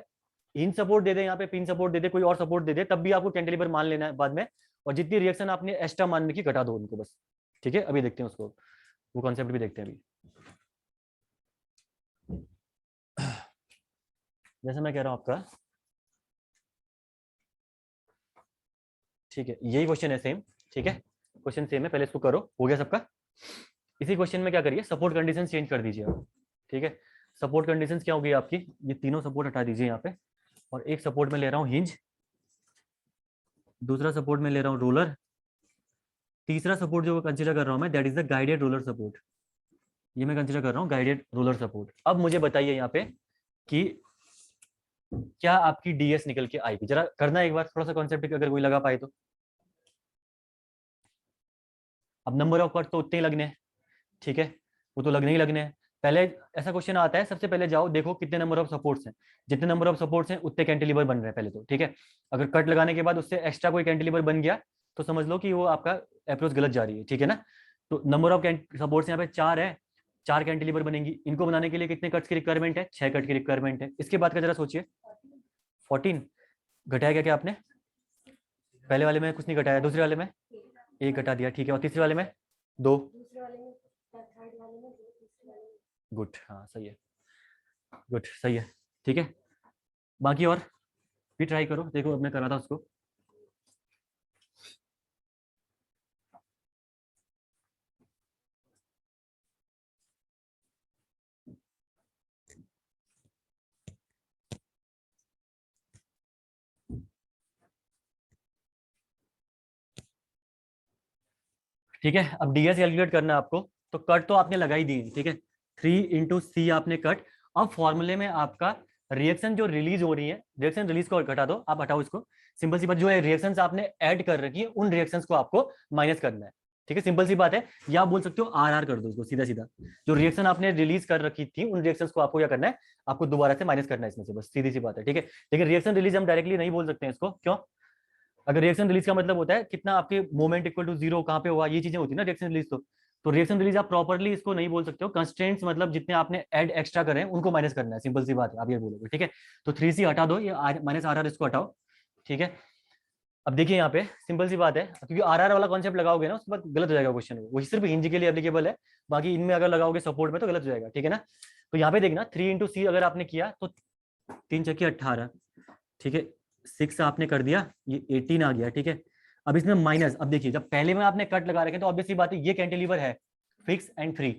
हिंज सपोर्ट दे दे, यहाँ पे पिन सपोर्ट दे दे, कोई और सपोर्ट दे दे, तब भी आपको कैंटिलीवर मान लेना है बाद में, और जितनी रिएक्शन आपने एक्स्ट्रा मान रखी घटा दो उनको बस। ठीक है, अभी देखते हैं उसको, वो कॉन्सेप्ट भी देखते हैं अभी। जैसे मैं कह रहा हूं आपका, ठीक है, यही क्वेश्चन है सेम। ठीक है, क्वेश्चन सेम है, पहले इसको करो, हो गया सबका। इसी क्वेश्चन में क्या करिए, सपोर्ट कंडीशन चेंज कर दीजिए आप। ठीक है, सपोर्ट कंडीशन क्या होगी आपकी, ये तीनों सपोर्ट हटा दीजिए यहाँ पे, और एक सपोर्ट में ले रहा हूँ हिंज, दूसरा सपोर्ट में ले रहा हूँ रोलर, तीसरा सपोर्ट जो कंसीडर कर रहा हूँ मैं, that is the guided roller support. ये मैं कंसीडर कर रहा हूँ गाइडेड रोलर सपोर्ट। अब मुझे बताइए यहाँ पे कि क्या आपकी डीएस निकल के आएगी, जरा करना एक बार थोड़ा सा कॉन्सेप्ट, अगर कोई लगा पाए तो। अब नंबर ऑफ कट तो उतने ही लगने हैं, ठीक है, वो तो लगने ही लगने हैं। पहले ऐसा क्वेश्चन आता है, सबसे पहले जाओ देखो कितने नंबर ऑफ सपोर्ट्स हैं, जितने नंबर ऑफ सपोर्ट्स हैं उतने कैंटिलीवर बन रहे हैं पहले तो। ठीक है, अगर कट लगाने के बाद उससे एक्स्ट्रा कोई कैंटिलीवर बन गया तो समझ लो कि वो आपका अप्रोच गलत जा रही है। ठीक है ना, तो नंबर ऑफ सपोर्ट्स यहाँ पे 4 है, 4 कैंटिलीवर बनेंगी। इनको बनाने के लिए कितने कट्स की रिक्वायरमेंट है, 6 कट की रिक्वायरमेंट है। इसके बाद का जरा सोचिए, 14 घटाया क्या क्या आपने, पहले वाले में कुछ नहीं घटाया, दूसरे वाले में 1 घटा दिया, ठीक है, और तीसरे वाले में 2। गुड, हाँ सही है, गुड सही है। ठीक है, बाकी और भी ट्राई करो, देखो अब मैं करा था उसको। ठीक है, अब डीएस कैलकुलेट करना है आपको, तो कट तो आपने लगाई दी। ठीक है, 3 × C आपने कट। अब फॉर्मूले में आपका रिएक्शन जो रिलीज हो रही है, रिएक्शन रिलीज को घटा दो, आप हटाओ इसको। सिंपल सी बात, जो है रिएक्शंस आपने ऐड कर रखी है उन रिएक्शंस को आपको माइनस करना है। ठीक है, सिंपल सी बात है, या आप बोल सकते हो आर कर दो इसको सीधा सीधा। जो रिएक्शन आपने रिलीज कर रखी थी उन रिएक्शंस को आपको क्या करना है, आपको दोबारा से माइनस करना है इसमें से, बस सीधी सी बात है। ठीक है, लेकिन रिएक्शन रिलीज हम डायरेक्टली नहीं बोल सकते हैं इसको, क्यों? अगर रिएक्शन रिलीज का मतलब होता है कितना आपके मोमेंट इक्वल टू 0 कहाँ पे हुआ, ये चीजें होती है ना रिएक्शन रिलीज। तो रिएक्शन रिलीज आप प्रॉपर्ली इसको नहीं बोल सकते हो। कंस्टेंट्स मतलब जितने आपने ऐड एक्स्ट्रा करे उनको माइनस करना है, सिंपल सी बात है, आप ये बोलोगे। ठीक है, तो 3C हटा दो, ये माइनस आर इसको हटाओ। ठीक है, अब देखिए यहाँ पे सिंपल सी बात है, क्योंकि आर वाला कॉन्सेप्ट लगाओगे ना उसके बाद गलत हो जाएगा क्वेश्चन, वो सिर्फ हिंज के लिए एप्लीकेबल है, बाकी इनमें अगर लगाओगे सपोर्ट में तो गलत हो जाएगा। ठीक है ना, तो यहाँ पे देखना 3 × C अगर आपने किया तो 3×6 = 18। ठीक है, 6 आपने कर दिया, ये 18 आ गया। ठीक है, अब इसमें माइनस, अब देखिए जब पहले में आपने कट लगा रखे तो ऑब्वियसली बात है ये कैंटिलीवर है फिक्स एंड फ्री,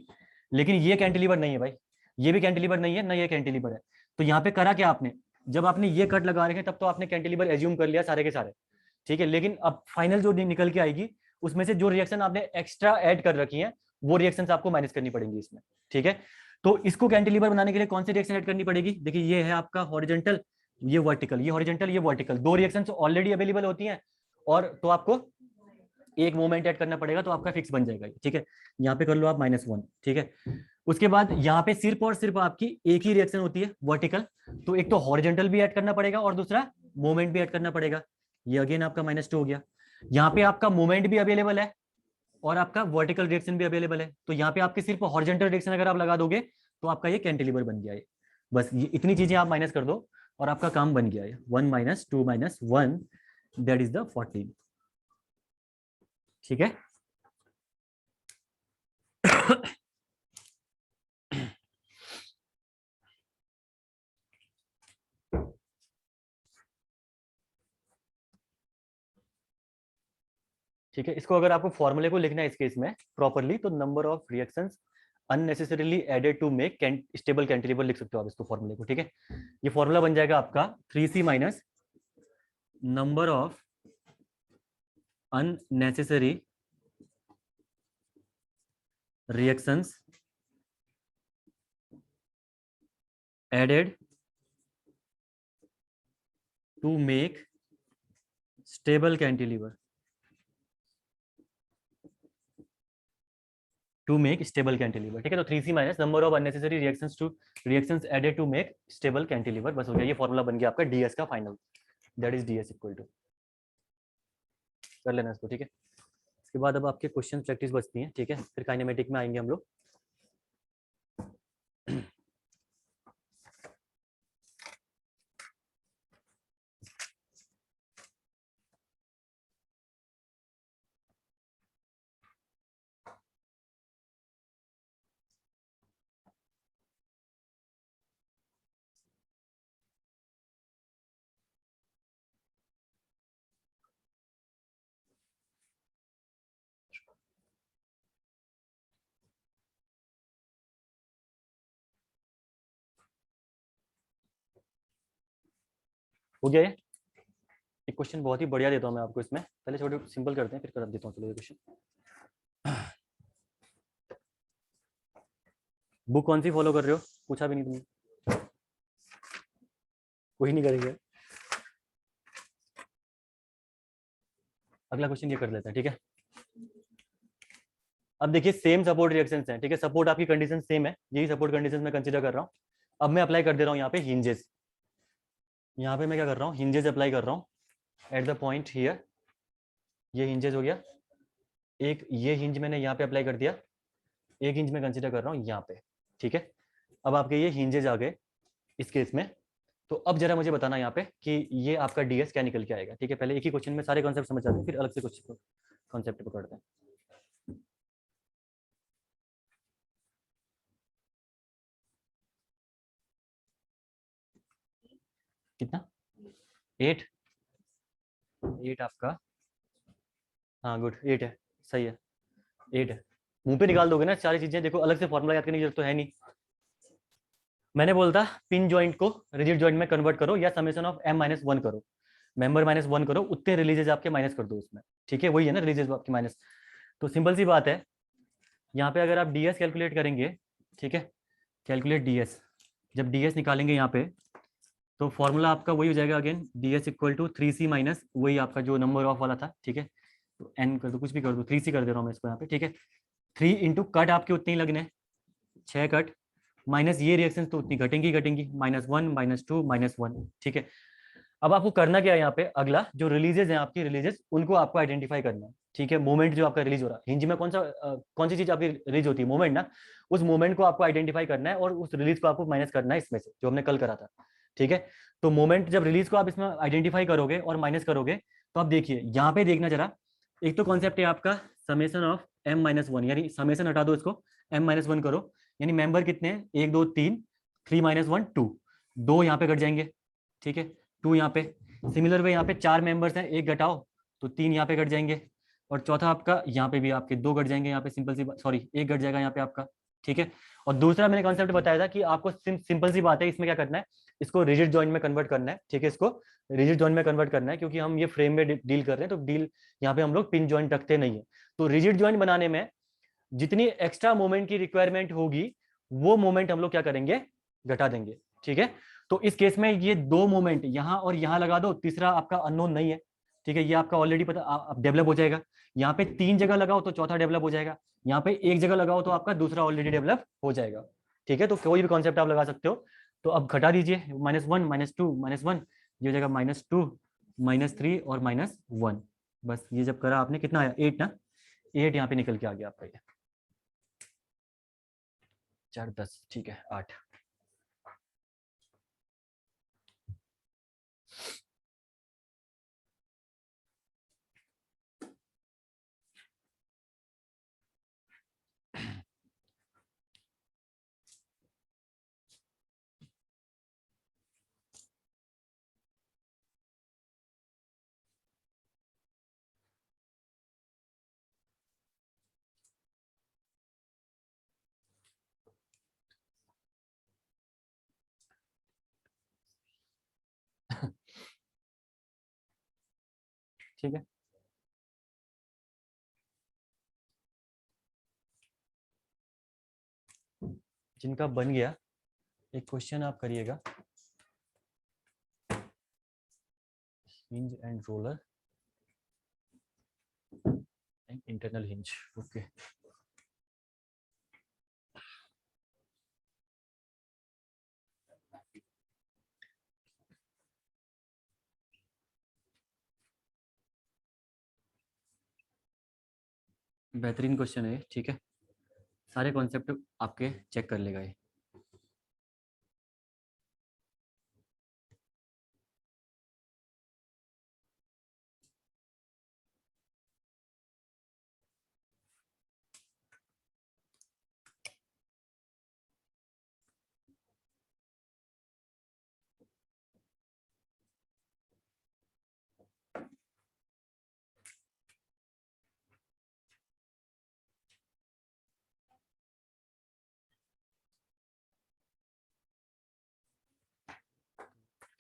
लेकिन ये कैंटिलीवर नहीं है भाई, ये भी कैंटिलीवर नहीं है ना, ये कैंटिलीवर है। तो यहाँ पे करा क्या आपने, जब आपने ये कट लगा रखे तब तो आपने कैंटिलीवर एज्यूम कर लिया सारे के सारे। ठीक है, लेकिन अब फाइनल जो निकल के आएगी उसमें से जो रिएक्शन आपने एक्स्ट्रा ऐड कर रखी है वो रिएक्शन आपको माइनस करनी पड़ेंगी इसमें। ठीक है, तो इसको कैंटिलीवर बनाने के लिए कौन सी रिएक्शन ऐड करनी पड़ेगी, देखिए ये है आपका हॉरिजॉन्टल, ये वर्टिकल, ये हॉरिजॉन्टल, ये वर्टिकल, दो रिएक्शंस ऑलरेडी अवेलेबल होती हैं, और तो आपको एक मोमेंट ऐड करना पड़ेगा तो आपका फिक्स बन जाएगा। ठीक है, यहाँ पे कर लो आप -1। ठीक है, उसके बाद यहाँ पे सिर्फ और सिर्फ आपकी एक ही रिएक्शन होती है वर्टिकल, तो एक तो हॉरिजॉन्टल भी ऐड करना पड़ेगा और दूसरा मोमेंट भी ऐड करना पड़ेगा। ये अगेन आपका -2 हो गया। यहाँ पे आपका मोमेंट भी अवेलेबल है और आपका वर्टिकल रिएक्शन भी अवेलेबल है, तो यहाँ पे आपके सिर्फ हॉरिजॉन्टल रिएक्शन अगर आप लगा दोगे तो आपका ये कैंटिलीवर बन गया है। बस ये इतनी चीजें आप माइनस कर दो और आपका काम बन गया है। 1 - 2 - 1 दैट इज द 14। ठीक है, ठीक है, इसको अगर आपको फॉर्मूले को लिखना है इस केस में प्रॉपरली तो number of reactions unnecessarily added to make stable cantilever लिख सकते हो आप इसको फॉर्मूले को। ठीक है, ये फॉर्मूला बन जाएगा आपका 3C minus number of unnecessary reactions added to make stable cantilever, to make stable cantilever। ठीक है, तो 3C minus number of unnecessary reactions added to make stable cantilever, बस हो गया, ये फॉर्मूला बन गया आपका डीएस का final, that is DS equal to, कर लेना इसको। ठीक है, इसके बाद अब आपके क्वेश्चन प्रैक्टिस बचती है। ठीक है, फिर काइनेमेटिक में आएंगे हम लोग। हो गया ये? एक क्वेश्चन बहुत ही बढ़िया देता हूँ मैं आपको इसमें, पहले छोटे सिंपल करते हैं फिर कर देता हूँ। चलो ये क्वेश्चन, बुक कौन सी फॉलो कर रहे हो? पूछा भी नहीं तुमने, कोई नहीं करेंगे। अगला क्वेश्चन ये कर लेते हैं, ठीक है। अब देखिए सेम सपोर्ट रिएक्शंस हैं, ठीक है, सपोर्ट आपकी कंडीशन सेम है, यही सपोर्ट कंडीशन मैं कंसीडर कर रहा हूँ। अब मैं अप्लाई कर दे रहा हूँ यहाँ पे हिंजेस, यहाँ पे मैं क्या कर रहा हूँ, हिंजेस अप्लाई कर रहा हूँ एट द पॉइंट हियर। ये हिंजेस हो गया, एक ये हिंज मैंने यहाँ पे अप्लाई कर दिया, एक हिंज में कंसीडर कर रहा हूँ यहाँ पे, ठीक है। अब आपके ये हिंजेज आ गए इस केस में। तो अब जरा मुझे बताना यहाँ पे कि ये आपका डीएस क्या निकल के आएगा, ठीक है। पहले एक ही क्वेश्चन में सारे कॉन्सेप्ट समझ जाते हैं, फिर अलग से कुछ कॉन्सेप्ट पकड़ते हैं। कितना? 8? 8 आपका, हाँ गुड, 8 है, सही है, 8 है। मुंह पे निकाल दोगे ना सारी चीजें, देखो अलग से फॉर्मूला याद करने की जरूरत तो है नहीं। मैंने बोलता पिन जॉइंट को रिजिड जॉइंट में कन्वर्ट करो या समेशन ऑफ m-1 करो, मेंबर -1 करो, उतने रिलीजेज आपके माइनस कर दो उसमें, ठीक है, वही है ना रिलीजेज आपके माइनस। तो सिंपल सी बात है, यहाँ पे अगर आप डीएस कैलकुलेट करेंगे, ठीक है, कैलकुलेट डीएस, जब डीएस निकालेंगे यहाँ पे तो फॉर्मूला आपका वही हो जाएगा again, DS equal to 3c minus वही आपका जो नंबर ऑफ वाला था, ठीक है। तो एन कर दो, कुछ भी कर दो, 3c कर दे रहा हूँ मैं इसको यहाँ पे, ठीक है। 3 इंटू कट आपके उतने ही लगने, 6 कट, माइनस ये रिएक्शन तो उतनी घटेंगी घटेंगी, -1 -2 -1, ठीक है। अब आपको करना क्या है यहाँ पे, अगला जो रिलीजेस हैं आपकी रिलीजेस उनको आपको आइडेंटिफाई करना है, ठीक है। मोमेंट जो आपका रिलीज हो रहा है हिंज में, कौन सी चीज आपकी रिलीज होती है, मोमेंट ना, उस मोमेंट को आपको आइडेंटिफाई करना है और उस रिलीज को आपको माइनस करना है इसमें से जो हमने कल करा था, ठीक है। तो मोमेंट जब रिलीज को आप इसमें आइडेंटिफाई करोगे और माइनस करोगे तो आप देखिए यहाँ पे देखना जरा, एक तो कॉन्सेप्ट है आपका समेशन ऑफ m-1, यानी समेशन हटा दो इसको, m-1 करो, यानी मेंबर कितने हैं, 1 2 3, 3 -1 2, दो यहाँ पे घट जाएंगे, ठीक है, 2 यहाँ पे। सिमिलर वे यहाँ पे 4 मेंबर्स हैं, एक घटाओ तो 3 यहाँ पे घट जाएंगे, और चौथा आपका यहाँ पे भी आपके 2 घट जाएंगे, यहाँ पे सिंपल सी सॉरी 1 घट जाएगा यहाँ पे आपका, ठीक है। और दूसरा मैंने कॉन्सेप्ट बताया था कि आपको सिंपल सी बात है, इसमें क्या करना है, इसको रिजिड जॉइंट में कन्वर्ट करना है, ठीक है, इसको रिजिड जॉइंट में कन्वर्ट करना है, क्योंकि हम ये फ्रेम में डील कर रहे हैं, तो डील यहाँ पे हम लोग पिन जॉइंट रखते नहीं है। तो रिजिड जॉइंट बनाने में जितनी एक्स्ट्रा मोमेंट की रिक्वायरमेंट होगी वो मोमेंट हम लोग क्या करेंगे, घटा देंगे, ठीक है। तो इस केस में ये दो मोमेंट यहाँ और यहाँ लगा दो, तीसरा आपका अननोन नहीं है, ठीक है, ये आपका ऑलरेडी पता डेवलप हो जाएगा। यहाँ पे 3 जगह लगाओ तो चौथा डेवलप हो जाएगा, यहाँ पे एक जगह लगाओ तो आपका दूसरा ऑलरेडी डेवलप हो जाएगा, ठीक है। तो कोई भी कॉन्सेप्ट आप लगा सकते हो। तो अब घटा दीजिए, -1 -2 -1, ये हो जाएगा -2 -3 और -1। बस ये जब करा आपने कितना आया, 8 ना, 8 यहाँ पे निकल के आ गया आपका, ये 4 10, ठीक है 8। ठीक है, जिनका बन गया एक क्वेश्चन आप करिएगा, hinge and roller and internal hinge, okay. बेहतरीन क्वेश्चन है, ठीक है, सारे कॉन्सेप्ट आपके चेक कर लेगा ये।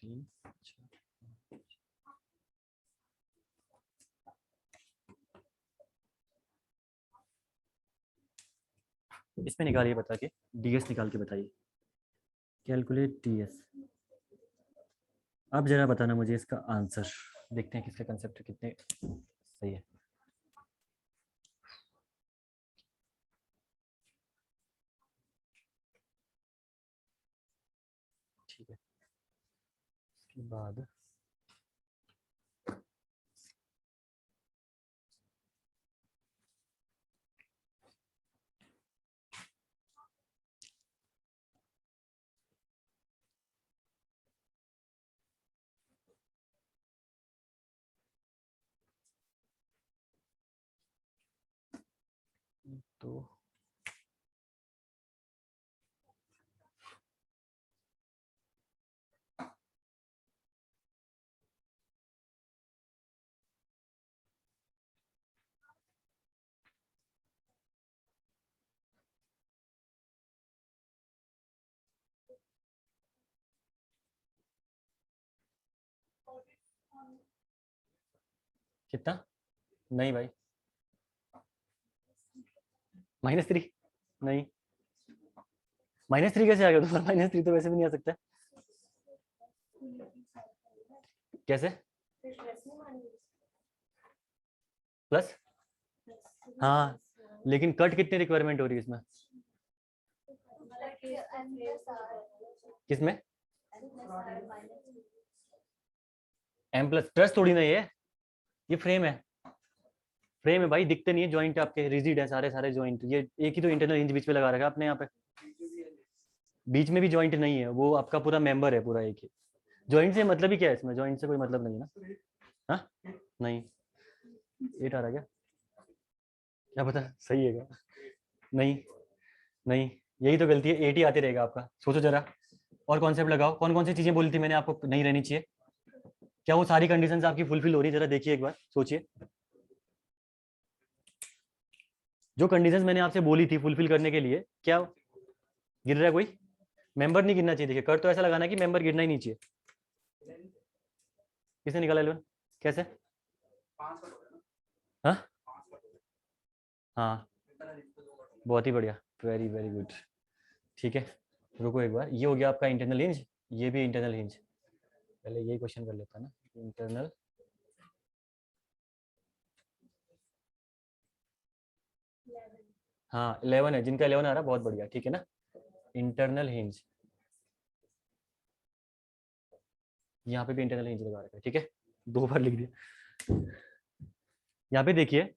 तीन, चार, इसमें निकालिए बता के, डीएस निकाल के बताइए, कैलकुलेट डीएस। अब जरा बताना मुझे इसका आंसर, देखते हैं किसके कंसेप्ट कितने सही है। ठीक है, इसके बाद तो कितना, नहीं भाई, -3, नहीं -3 कैसे आ गया तुम्हारा, -3 तो वैसे भी नहीं आ सकता। कैसे प्लस, हाँ लेकिन कट कितनी रिक्वायरमेंट हो रही है इसमें, किसमें, एम प्लस, ट्रस्ट थोड़ी नहीं है, ये फ्रेम है, फ्रेम है भाई, दिखते नहीं है, जॉइंट आपके रिजिड है सारे सारे जॉइंट, ये एक ही तो इंटरनल हिंज बीच में लगा रखा है आपने यहाँ पे, बीच में भी जॉइंट नहीं है, वो आपका पूरा मेंबर है पूरा एक ही। जॉइंट से मतलब ही क्या है इसमें, जॉइंट से कोई मतलब नहीं है ना, हाँ नहीं, 8 आ रहा है क्या, क्या पता सही है क्या, नहीं नहीं, यही तो गलती है, 8 ही आते रहेगा आपका, सोचो जरा, और कॉन्सेप्ट लगाओ, कौन कौन सी चीजें बोली थी मैंने आपको नहीं रहनी चाहिए, क्या वो सारी कंडीशंस आपकी फुलफिल हो रही है, जरा देखिए एक बार सोचिए, जो कंडीशंस मैंने आपसे बोली थी फुलफिल करने के लिए, क्या गिर रहा है कोई, मेंबर नहीं गिरना चाहिए, देखिए कर तो ऐसा लगाना कि मेंबर गिरना ही नहीं चाहिए, किसने निकाला 11, कैसे, हाँ हाँ, बहुत ही बढ़िया, वेरी वेरी गुड, ठीक है, रुको एक बार, ये हो गया आपका इंटरनल हिंज, ये भी इंटरनल हिंज, पहले यही क्वेश्चन कर लेता ना, इंटरनल, हाँ 11 है, जिनका 11 आ रहा बहुत बढ़िया, ठीक है ना, इंटरनल हिंज, यहाँ पे भी इंटरनल हिंज लगा रखा है, ठीक है, 2 बार लिख दिया, यहाँ पे देखिए,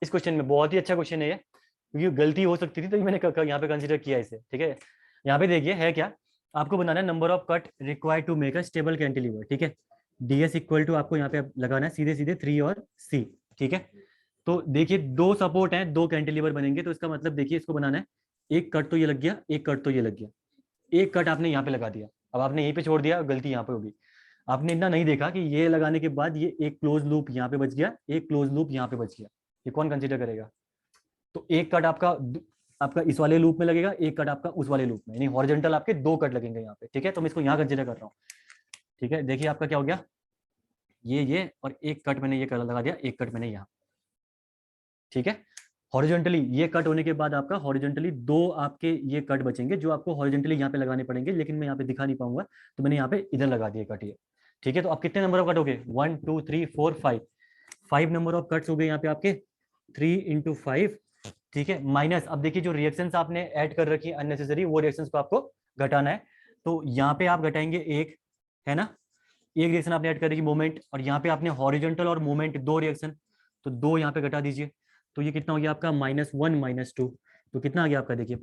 इस क्वेश्चन में बहुत ही अच्छा क्वेश्चन है ये, क्योंकि गलती हो सकती थी तो मैंने यहाँ पे कंसीडर किया इसे, ठीक है, यहाँ पे देखिए है क्या, आपको बनाना है number of cut required to make a stable cantilever, ठीक है, डीएस इक्वल टू आपको यहाँ पे लगाना है सीधे सीधे 3 और सी, ठीक है, तो देखिए 2 सपोर्ट हैं, 2 कैंटिलीवर बनेंगे, तो इसका मतलब देखिए इसको बनाना है, एक कट तो ये लग गया, एक कट तो ये लग गया, एक कट आपने यहाँ पे लगा दिया, अब आपने यहीं पे छोड़ दिया, गलती यहाँ पे होगी, आपने इतना नहीं देखा कि ये लगाने के बाद ये एक क्लोज लूप यहाँ पे बच गया, एक क्लोज लूप यहाँ पे बच गया, ये कौन कंसीडर करेगा, तो एक कट आपका आपका इस वाले लूप में लगेगा, एक कट आपका उस वाले लूप में, यानी हॉरिजॉन्टल आपके 2 कट लगेंगे यहाँ पे, ठीक है, तो मैं इसको यहाँ कंसीडर कर रहा हूँ, ठीक है, देखिए आपका क्या हो गया, ये और एक कट मैंने ये लगा दिया, एक कट मैंने यहाँ, ठीक है, हॉरिजॉन्टली ये कट होने के बाद आपका हॉरिजॉन्टली 2 आपके ये कट बचेंगे, जो आपको हॉरिजॉन्टली यहाँ पे लगाने पड़ेंगे, लेकिन मैं यहाँ पे दिखा नहीं पाऊंगा, तो मैंने यहाँ पे इधर लगा दिए कट ये, ठीक है, तो आप कितने नंबर ऑफ कट हो गए, 1 2 3 4 5, 5 नंबर ऑफ कट्स हो गए यहाँ पे आपके, 3 इंटू 5, ठीक है, माइनस, अब देखिए जो रिएक्शंस आपने ऐड कर रखी है अननेसेसरी, वो रिएक्शंस को आपको घटाना है, तो यहाँ पे आप घटाएंगे एक, है ना, एक रिएक्शन आपने ऐड कर रखी मोमेंट, और यहाँ पे आपने हॉरिजॉन्टल और मोमेंट 2 रिएक्शन, तो 2 यहाँ पे घटा दीजिए, तो ये कितना हो गया आपका -1 -2, तो कितना आ गया आपका, देखिए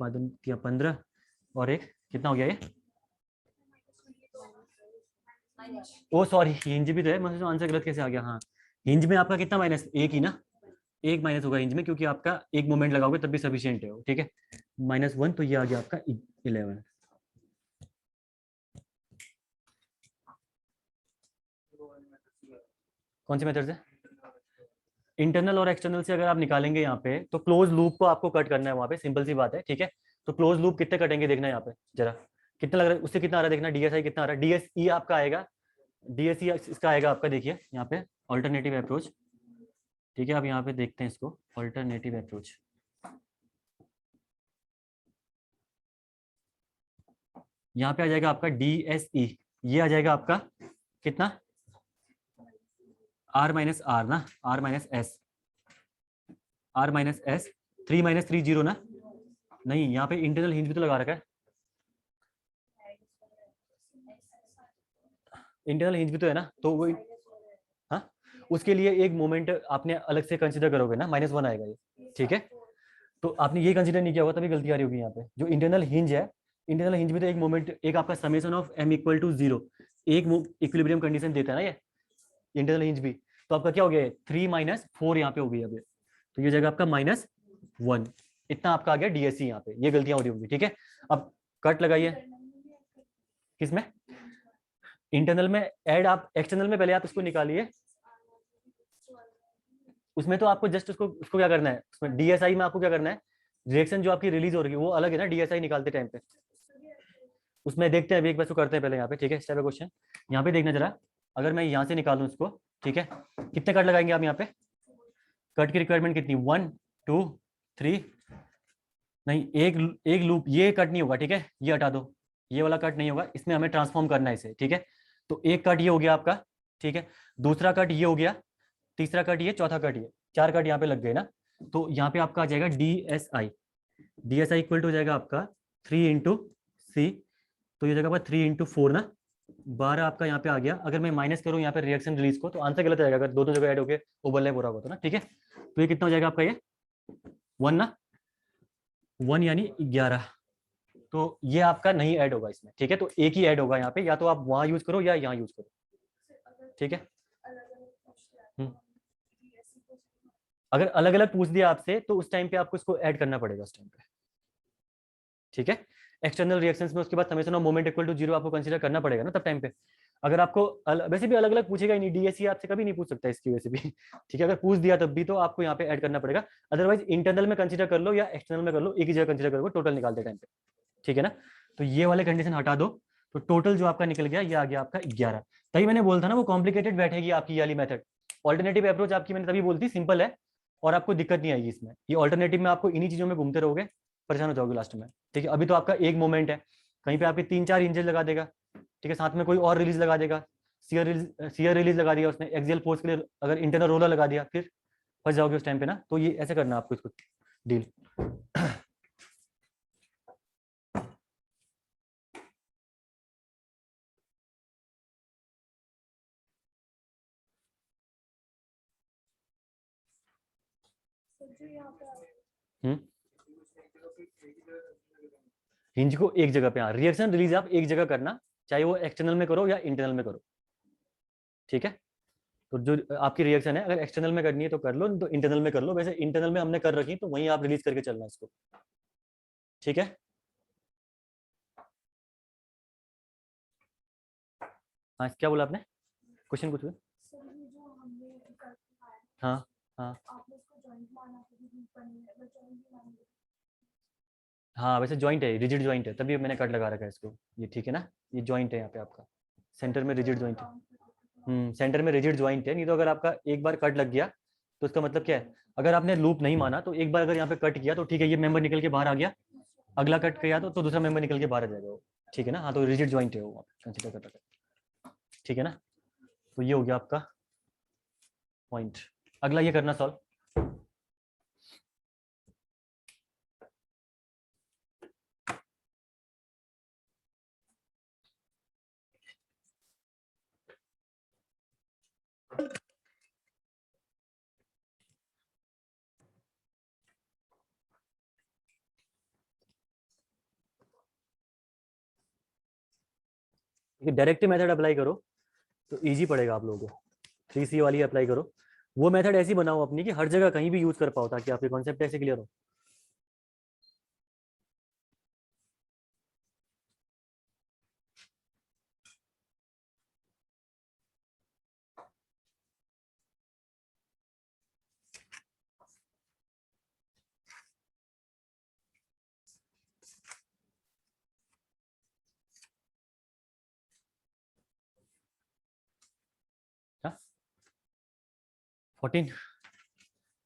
15 और एक कितना हो गया ये, ओ सॉरी हिंज भी तो है, मतलब आंसर गलत कैसे आ गया, हाँ हिंज में आपका कितना माइनस, एक ही ना, एक माइनस होगा हिंज में, क्योंकि आपका एक मोमेंट लगाओगे तब भी सफिशियंट है वो, ठीक है, -1, तो ये आ गया आपका 11, कौन से मेथड से, इंटरनल और एक्सटर्नल से अगर आप निकालेंगे यहाँ पे, तो क्लोज लूप को आपको कट करना है वहाँ पे, सिंपल सी बात है, ठीक है, तो क्लोज लूप कितने कटेंगे देखना यहाँ पे जरा, कितना लग रहा है, उससे कितना आ रहा है देखना, डीएसआई कितना आ रहा है, डीएसई आपका आएगा, डीएसई इसका आएगा आपका, देखिए यहाँ पे ऑल्टरनेटिव अप्रोच, ठीक है, आप यहाँ पे देखते हैं इसको, ऑल्टरनेटिव अप्रोच, यहाँ पे आ जाएगा आपका DSE, ये आ जाएगा आपका कितना R माइनस आर ना, R minus S, R minus S, 3 minus 3 0 ना, नहीं यहाँ पे इंटरनल हिंज भी तो लगा रखा है, इंटरनल हिंज भी तो है ना, तो वो हाँ उसके लिए एक मोमेंट आपने अलग से कंसिडर करोगे ना, -1 आएगा ये, ठीक है। तो आपने ये कंसिडर नहीं किया होगा, तभी गलती आ रही होगी यहाँ पे। जो इंटरनल हिंज है, इंटरनल हिंज भी तो एक मोमेंट, एक आपका summation of m equal to 0, एक इक्विलिब्रियम कंडीशन देता है ना ये इंटरनल हिंज भी। तो आपका क्या हो गया, 3 माइनस 4 यहाँ पे हो गई अभी, तो ये जगह आपका -1, इतना आपका आ गया DSE यहाँ पे, ये गलतियां हो रही होंगी, ठीक है। अब कट लगाइए किसमें, इंटरनल में ऐड, आप एक्सटर्नल में पहले आप इसको निकालिए, उसमें तो आपको जस्ट उसको क्या करना है, उसमें DSI में आपको क्या करना है, रिएक्शन जो आपकी रिलीज हो रही है वो अलग है ना DSI निकालते टाइम पे, उसमें देखते हैं अभी एक बार, करते हैं पहले यहाँ पे, ठीक है। स्टेप बाय क्वेश्चन, यहाँ पे देखना जरा, अगर मैं यहाँ से निकालूं इसको, ठीक है, कितने कट लगाएंगे आप यहाँ पे, कट की रिक्वायरमेंट कितनी, 1 2 3, नहीं एक लूप, ये कट नहीं होगा, ठीक है, ये हटा दो, ये वाला कट नहीं होगा, इसमें हमें ट्रांसफॉर्म करना है इसे, ठीक है। तो एक कट ये हो गया आपका, ठीक है, दूसरा कट ये हो गया, तीसरा कट ये, चौथा कट ये, 4 कट यहाँ पे लग गए ना। तो यहाँ पे आपका आ जाएगा DSI इक्वल टू हो जाएगा आपका 3 इंटू सी, तो ये जगह पर 3 इंटू 4 ना, 12 आपका यहाँ पे आ गया। अगर मैं माइनस करूँ यहाँ पे रिएक्शन रिलीज को, तो आंसर गलत आएगा, अगर दोनों जगह ऐड होके ओवरलैप हो रहा होगा तो ना, ठीक है। तो ये कितना हो जाएगा आपका, ये 1 ना, 1 यानी 11, तो ये आपका नहीं ऐड होगा इसमें, ठीक है। तो एक ही ऐड होगा यहाँ पे, या तो आप वहां यूज करो या यहाँ यूज करो, ठीक है। अगर अलग अलग पूछ दिया आपसे, तो उस टाइम पे आपको इसको ऐड करना पड़ेगा उस टाइम पे, ठीक है। एक्सटर्नल रिएक्शंस में उसके बाद summation of moment equal to 0 आपको कंसीडर करना पड़ेगा ना तब टाइम पे। अगर आपको वैसे भी अलग अलग पूछेगा ही नहीं, DSE आपसे कभी नहीं पूछ सकता इसकी वैसे भी ठीक है। अगर पूछ दिया तब भी तो आपको यहाँ पे ऐड करना पड़ेगा, अदरवाइज इंटरनल में कंसीडर कर लो या एक्सटर्नल में कर लो, एक ही जगह कंसीडर करोगे टोटल निकालते टाइम पे, ठीक है ना। तो ये वाले कंडीशन हटा दो, तो टोटल जो आपका निकल गया ये आ गया आपका 11। तभी मैंने बोलता ना वो कॉम्प्लिकेटेड बैठेगी आपकी ये वाली मेथड। ऑल्टरनेटिव अप्रोच आपकी मैंने तभी बोलती सिंपल है और आपको दिक्कत नहीं आएगी इसमें। ये ऑल्टरनेटिव में आपको इन्हीं चीजों में घूमते रहोगे, परेशान हो जाओगे लास्ट में, ठीक है। अभी तो आपका एक मोमेंट है, कहीं पे आपके 3-4 इंजेस लगा देगा, ठीक है, साथ में कोई और रिलीज लगा देगा, सीयर रिलीज लगा दिया उसने एक्सियल फोर्स के लिए, अगर इंटरनल रोलर लगा दिया, फिर फंस जाओगे उस टाइम पे ना। तो ये ऐसे करना आपको इसको डील हिंज को एक जगह पे, हाँ, रिएक्शन रिलीज आप एक जगह करना, चाहे वो एक्सटर्नल में करो या इंटरनल में करो, ठीक है। तो जो आपकी रिएक्शन है, अगर एक्सटर्नल में करनी है तो कर लो, तो इंटरनल में कर लो। वैसे इंटरनल में हमने कर रखी तो वहीं आप रिलीज करके चलना इसको, ठीक है। हाँ क्या बोला आपने, क्वेश्चन कुछ हुआ? हाँ हाँ हाँ, वैसे जॉइंट है, रिजिड जॉइंट है, तभी मैंने कट लगा रखा है इसको, ये ठीक है ना। ये जॉइंट है यहाँ पे आपका, सेंटर में रिजिड जॉइंट है, सेंटर में रिजिड जॉइंट है। नहीं तो अगर आपका एक बार कट लग गया तो इसका मतलब क्या है, अगर आपने लूप नहीं माना तो एक बार अगर यहाँ पे कट किया तो ठीक है, ये मेंबर निकल के बाहर आ गया, अगला कट किया तो दूसरा मेंबर निकल के बाहर आ जाएगा वो, ठीक है ना। हाँ तो रिजिड जॉइंट है वो कंसिडर कर रखा है, ठीक है ना। तो ये हो गया आपका पॉइंट। अगला ये करना सॉल्व। डायरेक्टिव मेथड अप्लाई करो तो इजी पड़ेगा आप लोगों को, 3C वाली अप्लाई करो। वो मेथड ऐसी बनाओ अपनी कि हर जगह कहीं भी यूज कर पाओ, ताकि आपके कॉन्सेप्ट ऐसे क्लियर हो। हाँ 14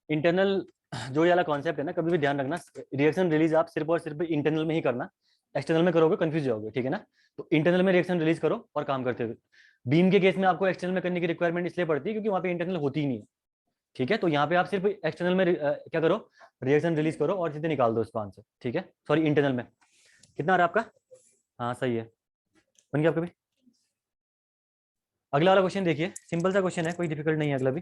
इंटरनल जो ये वाला कॉन्सेप्ट है ना, कभी भी ध्यान रखना, रिएक्शन रिलीज आप सिर्फ और सिर्फ इंटरनल में ही करना, एक्सटर्नल में करोगे कंफ्यूज जाओगे, ठीक है ना। तो इंटरनल में रिएक्शन रिलीज करो और काम करते हुए। बीम के केस में आपको एक्सटर्नल में करने की रिक्वायरमेंट इसलिए पड़ती है क्योंकि वहाँ पे इंटरनल होती ही नहीं है, ठीक है। तो यहाँ पे आप सिर्फ एक्सटर्नल में क्या करो, रिएक्शन रिलीज करो और सीधे निकाल दो इसका आंसर, ठीक है। सॉरी, इंटरनल में कितना आ रहा है आपका? हाँ सही है, बन गया आपका भी। अगला वाला क्वेश्चन देखिए, सिंपल सा क्वेश्चन है, कोई डिफिकल्ट नहीं है अगला भी,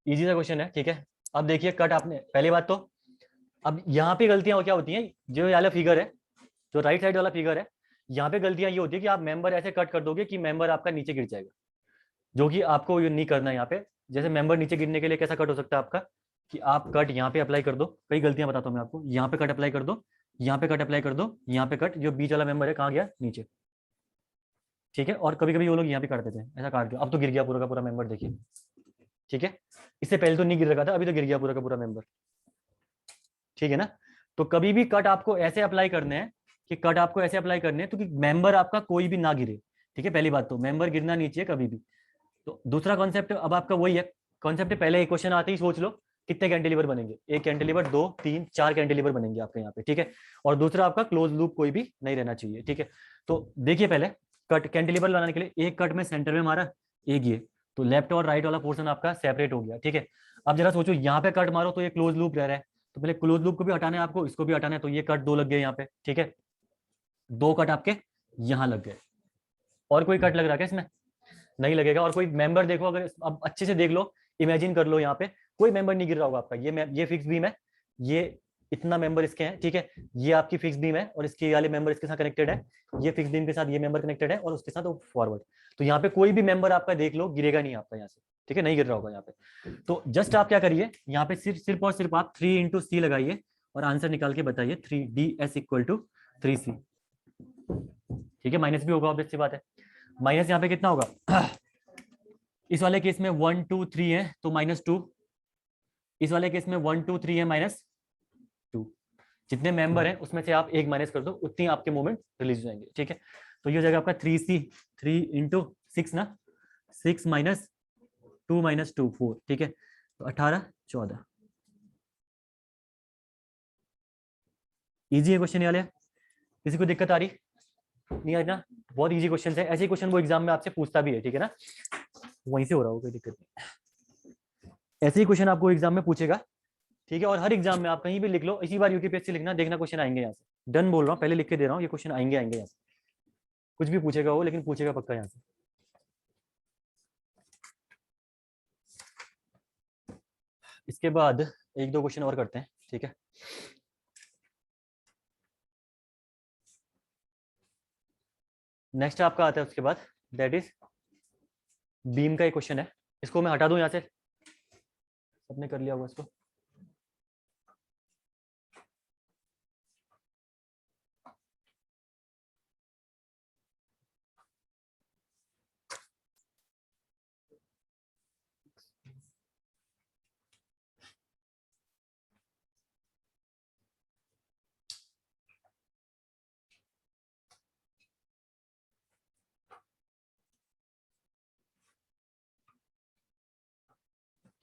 इजी सा क्वेश्चन है, ठीक है। अब देखिए कट आपने, पहली बात तो अब यहाँ पे गलतियां क्या होती हैं, जो ये वाला फिगर है, जो राइट साइड वाला फिगर है, यहाँ पे गलतियां ये होती है कि आप मेंबर ऐसे कट कर दोगे कि मेंबर आपका नीचे गिर जाएगा, जो कि आपको ये नहीं करना है यहाँ पे। जैसे मेंबर नीचे गिरने के लिए कैसा कट हो सकता है आपका, कि आप कट यहाँ पे अप्लाई कर दो, कई गलतियां बताता हूँ मैं आपको, यहाँ पे कट अप्लाई कर दो, यहाँ पे कट अप्लाई कर दो, यहाँ पे कट, जो बीच वाला मेंबर है कहाँ गया, नीचे, ठीक है। और कभी कभी वो लोग यहाँ पे काट देते हैं, ऐसा काट दिया, अब तो गिर गया पूरा का पूरा मेंबर, देखिए, ठीक है। इससे पहले तो नहीं गिर रखा था, अभी तो गिर गया पूरा का पूरा मेंबर, ठीक है ना। तो कभी भी कट आपको ऐसे अप्लाई करने हैं, कि कट आपको ऐसे अप्लाई करने हैं तो कि मेंबर आपका कोई भी ना गिरे, ठीक है। पहली बात तो मेंबर गिरना नहीं चाहिए कभी भी। तो दूसरा कॉन्सेप्ट अब आपका वही है, कॉन्सेप्ट पहले एक क्वेश्चन आते ही सोच लो कितने कैंटिलीवर बनेंगे, एक कैंटिलीवर, दो, तीन, चार कैंटिलीवर बनेंगे आपके यहाँ पे, ठीक है। और दूसरा आपका क्लोज लूप कोई भी नहीं रहना चाहिए, ठीक है। तो देखिए पहले कट कैंटिलीवर बनाने के लिए एक कट में सेंटर में मारा, एक ये, तो लेफ्ट और राइट वाला पोर्शन आपका सेपरेट हो गया, ठीक है। अब जरा सोचो यहाँ पे कट मारो तो ये क्लोज लूप रह रहा है, तो पहले क्लोज लूप को भी हटाना है आपको, इसको भी हटाना है, तो ये कट दो लग गए यहाँ पे, ठीक है। दो कट आपके यहाँ लग गए, और कोई कट लग रहा है क्या इसमें? नहीं लगेगा। और कोई मेंबर देखो, अगर अब अच्छे से देख लो, इमेजिन कर लो, यहाँ पे कोई मेंबर नहीं गिर रहा होगा आपका, ये फिक्स बीम है, ये इतना मेंबर इसके हैं, ठीक है। ये आपकी फिक्स बीम है और इसके वाले मेंबर इसके साथ कनेक्टेड है, ये फिक्स बीम के साथ ये मेंबर कनेक्टेड है और उसके साथ फॉरवर्ड। तो यहाँ पे कोई भी मेंबर आपका देख लो गिरेगा नहीं आपका यहाँ से, ठीक है, नहीं गिर रहा होगा यहाँ पे। तो जस्ट आप क्या करिए, यहाँ पे सिर्फ सिर्फ और सिर्फ आप 3 × C लगाइए और आंसर निकाल के बताइए, 3DS = 3C, ठीक है। माइनस भी होगा, ऑब्वियस सी बात है। माइनस यहाँ पे कितना होगा, इस वाले केस में 1 2 3 है तो -2, इस वाले केस में 1 2 3 है -2, जितने मेंबर हैं उसमें से आप एक माइनस कर दो, उतनी आपके मूवमेंट रिलीज हो जाएंगे, ठीक है। तो ये हो जाएगा आपका 3C, 3 × 6 ना, 6 - 2 - 2 4, ठीक है। तो 18 14, इजी है क्वेश्चन ये वाले, किसी को दिक्कत आ रही नहीं? आज ना बहुत इजी क्वेश्चन है, ऐसे क्वेश्चन वो एग्जाम में आपसे पूछता भी है, ठीक है ना, वहीं से हो रहा हो, कोई दिक्कत नहीं। ऐसे ही क्वेश्चन आपको एग्जाम में पूछेगा, ठीक है। और हर एग्जाम में आप कहीं भी लिख लो, इसी बार यूपीएससी लिखना, देखना क्वेश्चन आएंगे यहाँ से, डन बोल रहा हूँ, पहले लिख के दे रहा हूँ, ये क्वेश्चन आएंगे आएंगे यहाँ से, कुछ भी पूछेगा वो, लेकिन पूछेगा पक्का यहाँ से। इसके बाद एक दो क्वेश्चन और करते हैं, ठीक है। नेक्स्ट आपका आता है उसके बाद, दैट इज बीम का एक क्वेश्चन है, इसको मैं हटा दूं यहाँ से, सबने कर लिया होगा इसको।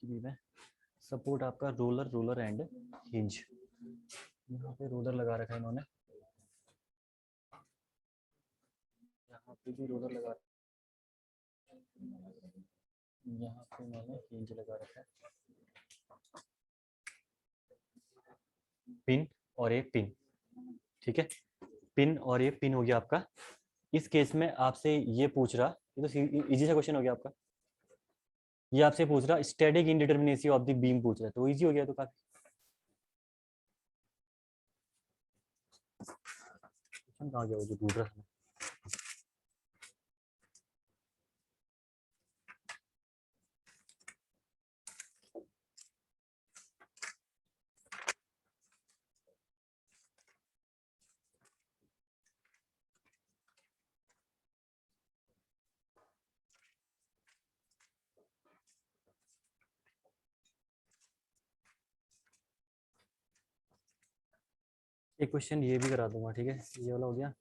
बीम है, सपोर्ट आपका रोलर, रोलर एंड हिंज, यहाँ पे रोलर लगा रखा है इन्होंने, यहाँ पे भी रोलर लगा, यहाँ पे इन्होंने हिंज लगा रखा है, पिन और एक पिन, ठीक है। पिन और ये पिन हो गया आपका। इस केस में आपसे ये पूछ रहा, ये तो इजी सा क्वेश्चन हो गया आपका, ये आपसे पूछ रहा स्टैटिक इनडिटरमिनेसी ऑफ द बीम पूछ रहा है, तो इजी हो गया तो काफी। कहाँ गया वो जो ढूंढ रहा था? एक क्वेश्चन ये भी करा दूंगा, ठीक है, ये वाला हो गया।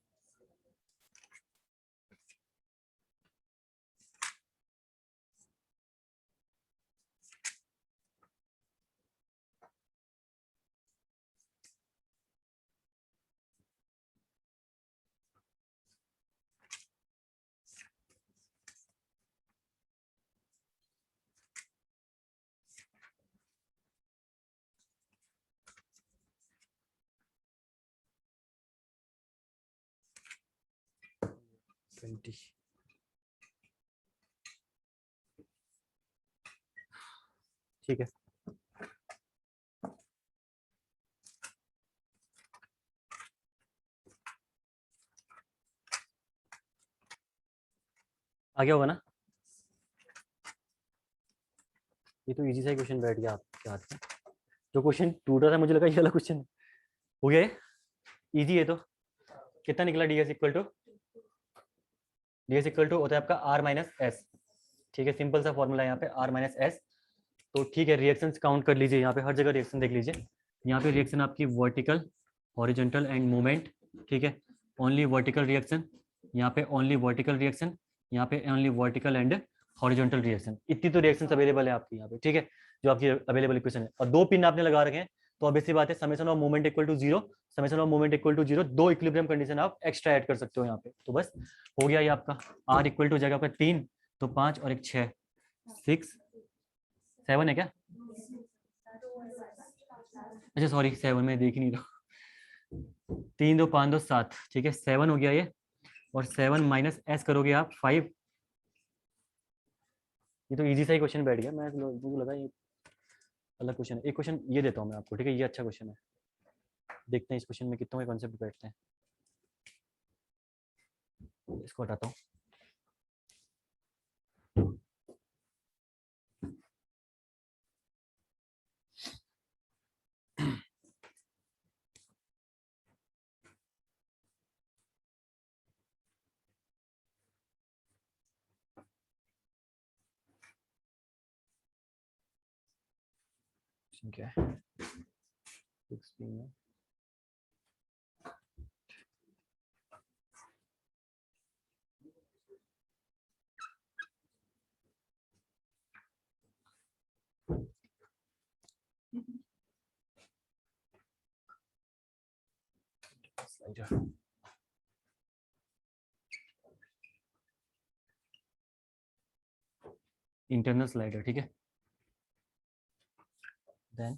20 ठीक है। आ गया होगा ना? ये तो इजी सा क्वेश्चन बैठ गया आपके हाथ में। जो क्वेश्चन टूटा था मुझे लगा ये वाला क्वेश्चन हो गया। इजी है तो कितना निकला? ds इक्वल टू होता है आपका r माइनस एस। ठीक है, सिंपल सा फॉर्मूला है यहाँ पे r माइनस एस। तो ठीक है, रिएक्शंस काउंट कर लीजिए, यहाँ पे हर जगह रिएक्शन देख लीजिए। यहाँ पे रिएक्शन आपकी वर्टिकल, हॉरिजॉन्टल एंड मूवमेंट। ठीक है, ओनली वर्टिकल रिएक्शन, यहाँ पे ओनली वर्टिकल रिएक्शन, यहाँ पे only vertical and horizontal reaction. इतनी तो रिएक्शन अवेलेबल है आपकी यहाँ पे। ठीक है, जो आपकी अवेलेबल इक्वेशन है। और दो पिन आपने लगा रखे हैं, तो अब ऐसी बात है, summation of movement equal to zero, summation of movement equal to zero. दो इक्विलिब्रियम कंडीशन आप एक्स्ट्रा ऐड कर सकते हो यहाँ पे। तो बस हो गया ये आपका r इक्वल टू जगह पे 3, तो 5 और एक 6, 6 7 है क्या? अच्छा सॉरी, 7 में देख ही नहीं रहा। 3 2 5 2 7, ठीक है 7 हो गया ये। और 7 माइनस एस करोगे आप 5। ये तो इजी सा ही क्वेश्चन बैठ गया, मुझे लगा ये अलग क्वेश्चन है। एक क्वेश्चन ये देता हूँ मैं आपको, ठीक है, ये अच्छा क्वेश्चन है। देखते हैं इस क्वेश्चन में कितनों के कॉन्सेप्ट बैठते हैं। इसको हटाता हूँ। क्या है? 16 में इंटरनल स्लाइडर, ठीक है। देन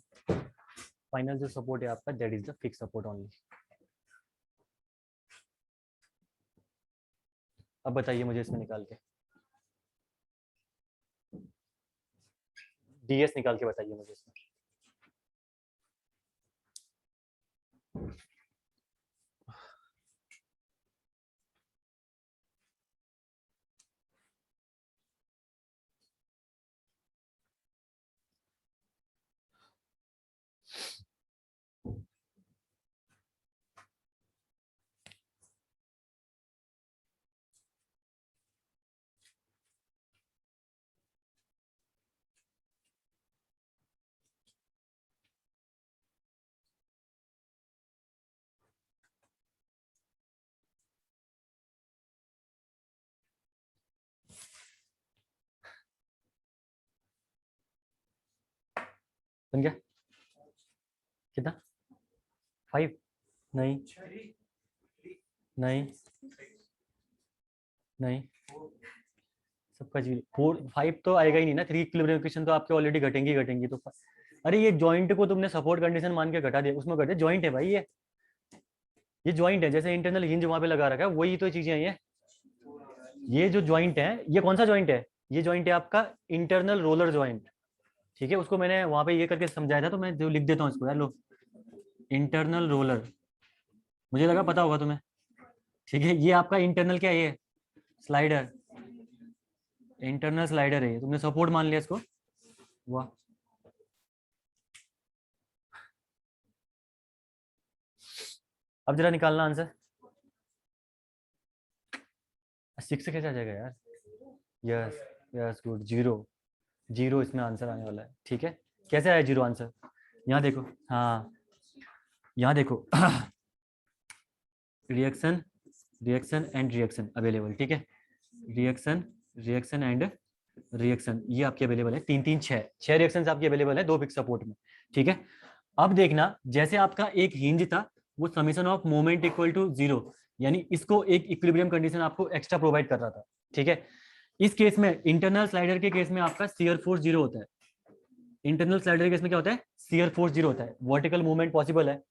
फाइनल जो सपोर्ट है आपका, that is the fix support only. अब बताइए मुझे इसमें निकाल के, डीएस निकाल के बताइए मुझे इसमें। बन गया? कितना? 5? नहीं नहीं नहीं, सबका जी 4 5 तो आएगा ही नहीं ना। 3 इक्विलिब्रियम इक्वेशन तो आपके ऑलरेडी घटेंगी घटेंगी। तो अरे ये जॉइंट को तुमने सपोर्ट कंडीशन मान के घटा दिया, उसमें घटे। जॉइंट है भाई ये जॉइंट है। जैसे इंटरनल हिंज वहां पे लगा रखा है, वही तो चीजें हैं ये जो जॉइंट है, ये कौन सा जॉइंट है? ये जॉइंट है आपका इंटरनल रोलर जॉइंट। ठीक है, उसको मैंने वहां पे ये करके समझाया था, तो मैं जो लिख देता हूँ इसको यार, लो इंटरनल रोलर। मुझे लगा पता होगा तुम्हें। ठीक है, ये आपका इंटरनल क्या है? ये स्लाइडर, इंटरनल स्लाइडर है। तुमने सपोर्ट मान लिया इसको। वाह, अब जरा निकालना आंसर। 6 से कैसे आ जाएगा यार? Yes yes, good. Zero, zero इसमें आंसर आने वाला है। ठीक है, कैसे आया जीरो आंसर? यहाँ देखो, हाँ यहाँ देखो reaction, reaction and reaction available. ठीक है, रिएक्शन, रिएक्शन एंड रिएक्शन, ये आपके अवेलेबल है। 3 3 6 रिएक्शंस आपकी अवेलेबल है 2 फिक्स सपोर्ट में। ठीक है, अब देखना, जैसे आपका एक हिंज था, वो summation of moment equal to zero, यानी इसको एक इक्विलिब्रियम कंडीशन आपको एक्स्ट्रा प्रोवाइड कर रहा था। ठीक है, इस केस में इंटरनल स्लाइडर के केस में आपका शियर फोर्स जीरो होता है। इंटरनल स्लाइडर के केस में क्या होता है? शियर फोर्स जीरो होता है, वर्टिकल मूवमेंट पॉसिबल है।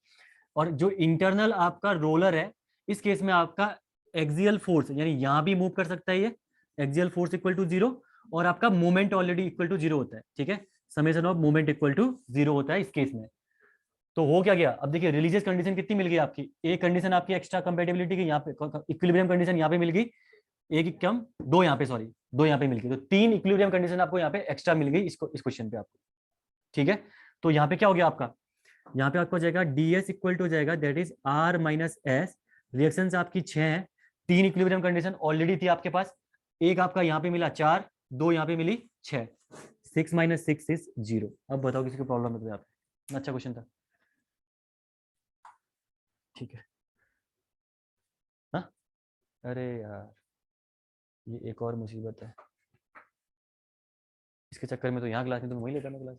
और जो इंटरनल आपका रोलर है, इस केस में आपका एक्सियल फोर्स यानी यहाँ भी मूव कर सकता है ये, एक्सियल फोर्स इक्वल टू 0, और आपका मोमेंट ऑलरेडी इक्वल टू 0 होता है, ठीक है, summation of moment equal to 0 होता है इस केस में। तो हो क्या गया, अब देखिए रिलीजियस कंडीशन कितनी मिल गई आपकी, एक कंडीशन आपकी एक्स्ट्रा कंपेटिबिलिटी की यहाँ पे, इक्विलिब्रियम कंडीशन यहाँ पे मिल गई, एक कम दो यहाँ पे, सॉरी दो यहाँ पे मिल गई, तो तीन इक्विलिब्रियम कंडीशन आपको यहाँ पे एक्स्ट्रा मिल गई इसको इस क्वेश्चन पे आपको, ठीक है। तो यहाँ पे क्या हो गया आपका, यहाँ पे आपको हो जाएगा ds इक्वल टू हो जाएगा that is r minus S, reaction आपकी 6 है, तीन इक्विलिब्रियम कंडीशन ऑलरेडी थी आपके पास, एक आपका यहाँ पे मिला 4, दो यहाँ पे मिली 6, 6 माइनस 6 इज 0। अब बताओ किसी को प्रॉब्लम है तो यहाँ पे, अच्छा क्वेश्चन था, ठीक है। हाँ, अरे यार ये एक और मुसीबत है, इसके चक्कर में तो यहाँ क्लास नहीं तो वहीं लेकर मैं क्लास।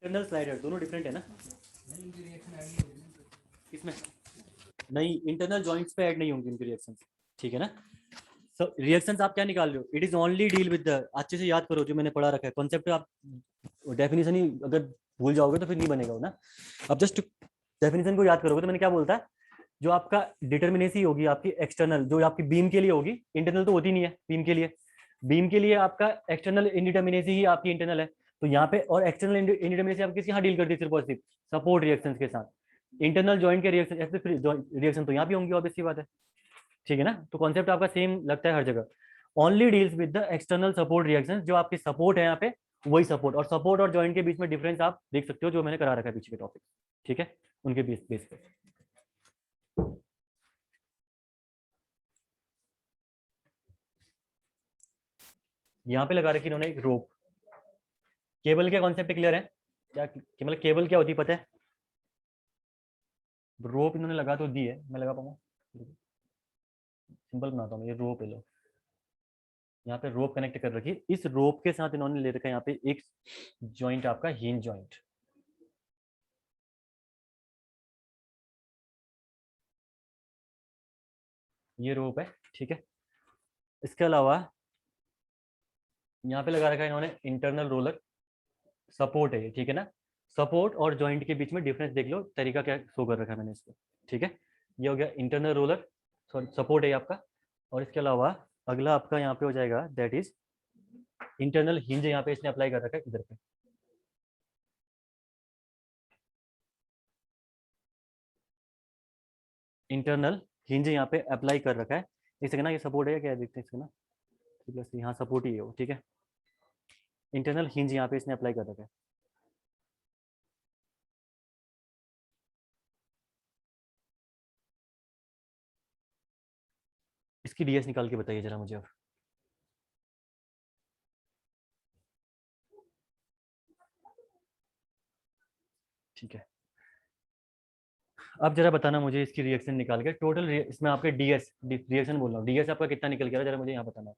इंटरनल स्लाइडर दोनों डिफरेंट है ना, इसमें नहीं, इंटरनल जॉइंट्स पे ऐड नहीं होंगे इनके रिएक्शंस, ठीक है ना। सो रिएक्शंस आप क्या निकाल रहे हो, it is only deal with the, अच्छे से याद करो जो मैंने पढ़ा रखा है कॉन्सेप्ट, आप डेफिनेशन ही अगर भूल जाओगे तो फिर नहीं बनेगा ना, अब जस्ट डेफिनेशन को याद करोगे तो मैंने क्या बोलता है, जो आपका डिटर्मिनेसी होगी आपकी एक्सटर्नल, जो आपकी बीम के लिए होगी, इंटरनल तो होती नहीं है बीम के लिए, बीम के लिए आपका एक्सटर्नल इंडिटर्मिनेसी ही आपकी इंटरनल है, तो यहाँ पे और एक्सटर्नल इंडिटर्मिनेसी आप किसके यहाँ डील करती है, सिर्फ और सिर्फ सपोर्ट रिएक्शंस के साथ, इंटरनल जॉइंट के रिएक्शन रिएक्शन तो यहाँ भी होंगी, ऑब्वियस सी बात है, ठीक है ना। तो कॉन्सेप्ट आपका सेम लगता है हर जगह, only deals with the external support reactions, जो आपकी सपोर्ट है यहाँ पे वही सपोर्ट, और सपोर्ट और जॉइंट के बीच में डिफरेंस आप देख सकते हो जो मैंने करा रखा है पीछे के टॉपिक, ठीक है, उनके बेस पे। यहाँ पे लगा रखी इन्होंने एक रोप, केबल के कॉन्सेप्ट क्लियर है क्या, मतलब केबल क्या होती है पता है, रोप इन्होंने लगा तो दी है, मैं लगा पाऊंगा, सिंपल बनाता हूँ, ये रोप है लो, यहाँ पे रोप कनेक्ट कर रखी है, इस रोप के साथ इन्होंने ले रखा है यहाँ पे एक जॉइंट आपका हिंज जॉइंट, ये रोप है, ठीक है। इसके अलावा यहाँ पे लगा रखा है इन्होंने इंटरनल रोलर, सपोर्ट है ये, ठीक है ना, सपोर्ट और जॉइंट के बीच में डिफरेंस देख लो, तरीका क्या शो कर रखा है मैंने इसको, ठीक है। ये हो गया इंटरनल रोलर, सॉरी सपोर्ट है ये आपका, और इसके अलावा अगला आपका यहाँ पे हो जाएगा दैट इज इंटरनल हिंज, यहाँ पे इसने अप्लाई कर रखा है इधर पे, इंटरनल हिंज यहाँ पे अप्लाई कर रखा है, इसे ना ये सपोर्ट है क्या, देखते हैं इसको ना, प्लस यहाँ सपोर्ट ही है वो, ठीक है, इंटरनल हिंज यहाँ पे इसने अप्लाई कर रखा है। इसकी डीएस निकाल के बताइए जरा मुझे अब, ठीक है। अब जरा बताना मुझे इसकी रिएक्शन निकाल के टोटल इसमें आपके डीएस रिएक्शन बोल रहा हूँ, डीएस आपका कितना निकल गया जरा मुझे यहाँ बताना,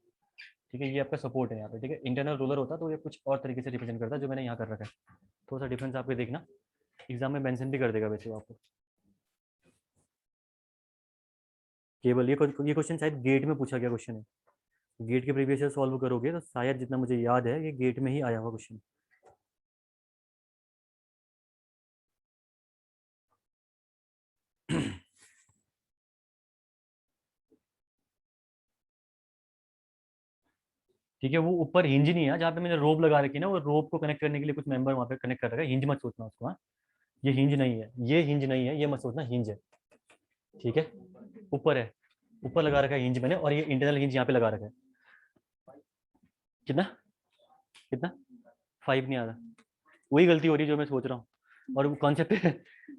ठीक है। ये आपका सपोर्ट है यहाँ पे, ठीक है, इंटरनल रोलर होता तो ये कुछ और तरीके से रिप्रेजेंट करता जो मैंने यहाँ कर रखा है, थोड़ा सा डिफरेंस आपको देखना, एग्जाम में मेंशन भी कर देगा वैसे आपको, केवल ये क्वेश्चन शायद गेट में पूछा गया क्वेश्चन है, गेट के प्रीवियस ईयर सॉल्व करोगे तो शायद जितना मुझे याद है ये गेट में ही आया हुआ क्वेश्चन। ठीक है, वो ऊपर हिंज नहीं है जहाँ पे मैंने रोप लगा रखी है ना, वो रोप को कनेक्ट करने के लिए कुछ मेंबर वहाँ पे कनेक्ट कर रखा है। हिंज मत सोचना उसको, हाँ ये हिंज नहीं है, ये हिंज नहीं है, ये मत सोचना हिंज है। ठीक है, ऊपर है, ऊपर लगा रखा है हिंज मैंने, और ये इंटरनल हिंज यहाँ पे लगा रखा है। कितना कितना 5 नहीं आ रहा, वही गलती हो रही है जो मैं सोच रहा हूँ। और कॉन्सेप्ट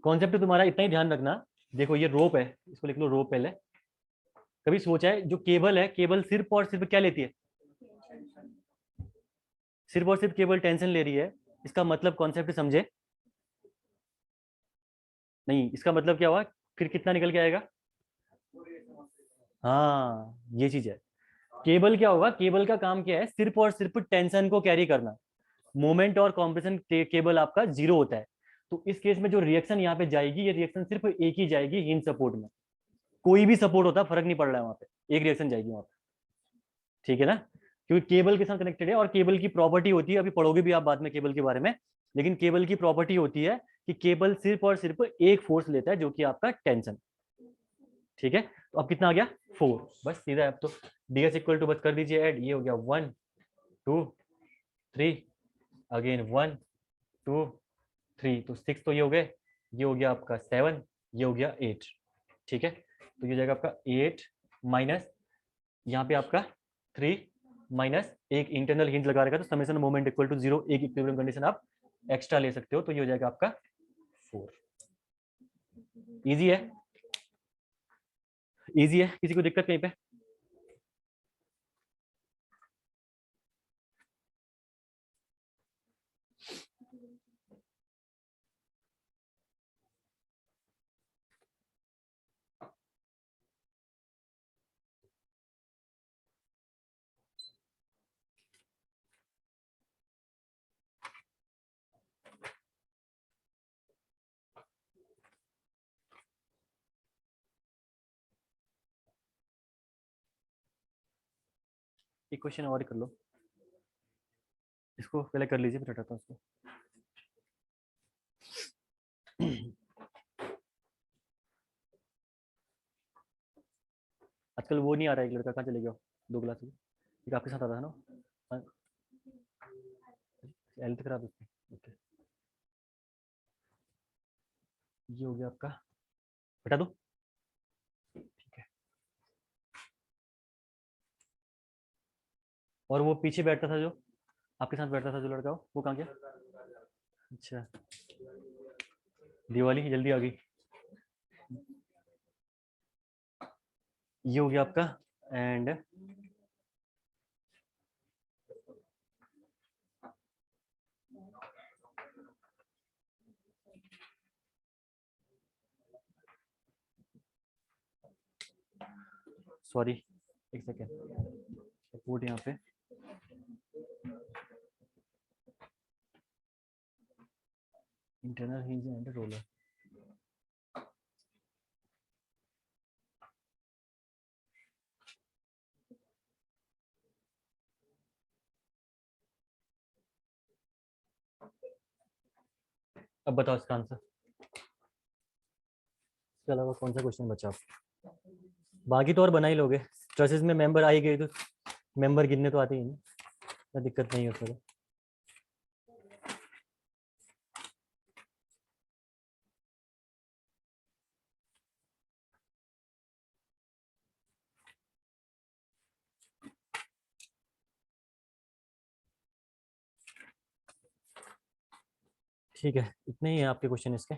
कॉन्सेप्ट तुम्हारा इतना ही ध्यान रखना। देखो ये रोप है, इसको लिख लो रोप पहले। कभी सोचा है जो केबल है, केबल सिर्फ और सिर्फ क्या लेती है? सिर्फ और सिर्फ केबल टेंशन ले रही है। इसका मतलब कॉन्सेप्ट समझे? नहीं, इसका मतलब क्या हुआ, फिर कितना निकल के आएगा? हाँ ये चीज है। केबल क्या होगा, केबल का काम क्या है, सिर्फ और सिर्फ टेंशन को कैरी करना। मोमेंट और कॉम्प्रेशन केबल आपका जीरो होता है। तो इस केस में जो रिएक्शन यहाँ पे जाएगी, ये रिएक्शन सिर्फ एक ही जाएगी हिंज सपोर्ट में। कोई भी सपोर्ट होता है फर्क नहीं पड़ रहा है, वहां पे एक रिएक्शन जाएगी वहां पे। ठीक है ना, क्योंकि केबल के साथ कनेक्टेड है, और केबल की प्रॉपर्टी होती है, अभी पढ़ोगे भी आप बाद में केबल के बारे में, लेकिन केबल की प्रॉपर्टी होती है कि केबल सिर्फ और सिर्फ एक फोर्स लेता है जो कि आपका टेंशन। ठीक है, तो अब कितना आ गया 4, बस सीधा है अब तो। ds इक्वल टू बस कर दीजिए ऐड, ये हो गया 1 2 3, अगेन 1 2 3, तो 6 तो ये हो गए, ये हो गया आपका 7, ये हो गया 8। ठीक है, तो ये हो जाएगा आपका 8 माइनस यहाँ पे आपका 3 माइनस एक इंटरनल हिंज लगा रखा, तो समेशन मोमेंट इक्वल टू 0, एक इक्विलिब्रियम कंडीशन आप एक्स्ट्रा ले सकते हो, तो ये हो जाएगा आपका 4। इजी है, इजी है, किसी को दिक्कत कहीं पे? एक क्वेश्चन और कर लो, इसको पहले कर लीजिए फिर हटाता हूँ उसको। आजकल वो नहीं आ रहा है, एक लड़का कहाँ चले गया? 2 क्लास में एक आपके साथ आता था ना, हेल्थ खराब है उसकी। ओके, ये हो गया आपका, हटा दो। ठीक है, और वो पीछे बैठता था जो आपके साथ बैठता था जो लड़का, वो कहाँ गया? अच्छा, दिवाली जल्दी आ गई। ये हो गया आपका, एंड सॉरी एक सेकेंड, सपोर्ट यहाँ पे इंटरनल हिंज एंड रोलर। अब बताओ इसका आंसर, इसके अलावा कौन सा क्वेश्चन बचा? बाकी तो और बना ही लोगे, ट्रसेस में मेंबर आ ही गए तो मेंबर गिनने तो आते ही नहीं, दिक्कत नहीं होता। ठीक है, इतने ही है आपके क्वेश्चन इसके।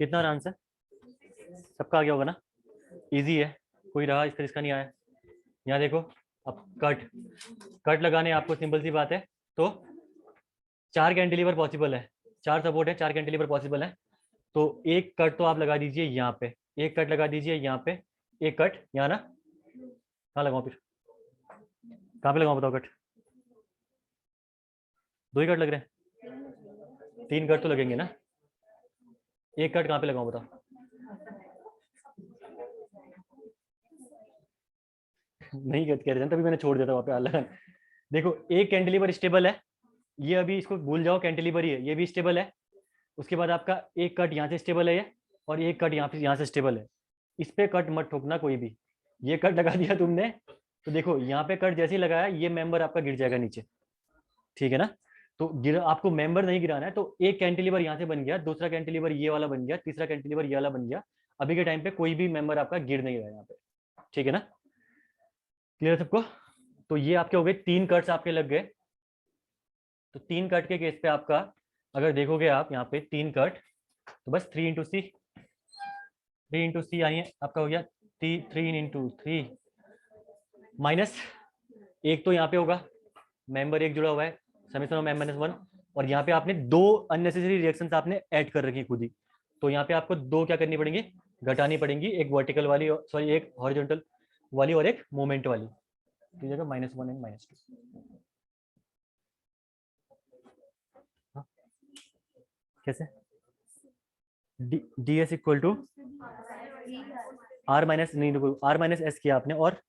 कितना रहा आंसर? सबका आ गया होगा ना? इजी है, कोई रहा इसका नहीं आया? यहाँ देखो, अब कट लगाने आपको सिंपल सी बात है। तो 4 कैंटिलीवर पॉसिबल है, 4 सपोर्ट है, 4 कैंटिलीवर पॉसिबल है। तो एक कट तो आप लगा दीजिए यहाँ पे, एक कट लगा दीजिए यहाँ पे, एक कट यहाँ ना, कहाँ लगाऊं फिर? कहाँ पे लगाऊं बताओ कट? 2 ही कट लग रहे हैं, 3 कट तो लगेंगे ना। एक कट कहाँ पे लगाऊं बताओ? नहीं कह रहे थे तभी मैंने छोड़ दिया था वहाँ पे अलग। देखो एक कैंटिलीवर स्टेबल है, ये अभी इसको भूल जाओ, कैंटिलीवर ही है, ये भी स्टेबल है। उसके बाद आपका एक कट यहाँ से स्टेबल है ये, और एक कट यहाँ से स्टेबल है। इस पे कट मत ठोकना कोई भी। ये कट लगा दिया तुमने, तो देखो यहाँ पे कट जैसे ही लगाया ये मेंबर आपका गिर जाएगा नीचे, ठीक है ना। तो आपको मेंबर नहीं गिराना है, तो एक कैंटिलीवर यहाँ से बन गया, दूसरा कैंटिलीवर ये वाला बन गया, तीसरा कैंटिलीवर ये वाला बन गया। अभी के टाइम पे कोई भी मेंबर आपका गिर नहीं रहा है यहाँ पे, ठीक है ना। क्लियर सबको? तो ये आपके हो गए 3 कट्स आपके लग गए। तो 3 कट के केस पे आपका अगर देखोगे आप यहाँ पे 3 कट, तो बस 3 इंटू सी, 3 इंटू सी आइए आपका हो गया 3 इंटू 3 माइनस एक, तो यहाँ पे होगा मेंबर एक जुड़ा हुआ है, समेशन ऑफ m - 1, और यहाँ पे आपने 2 अननेसेसरी रिएक्शंस आपने ऐड कर रखी खुद ही। तो यहाँ पे आपको 2 क्या करनी पड़ेंगी? घटानी पड़ेंगी, एक वर्टिकल वाली, सॉरी एक हॉरिजॉन्टल वाली और एक मोमेंट वाली। तो जगह -1 एंड -2। कैसे? D S equal to R minus, नहीं देखो आर माइनस एस किया आपने, और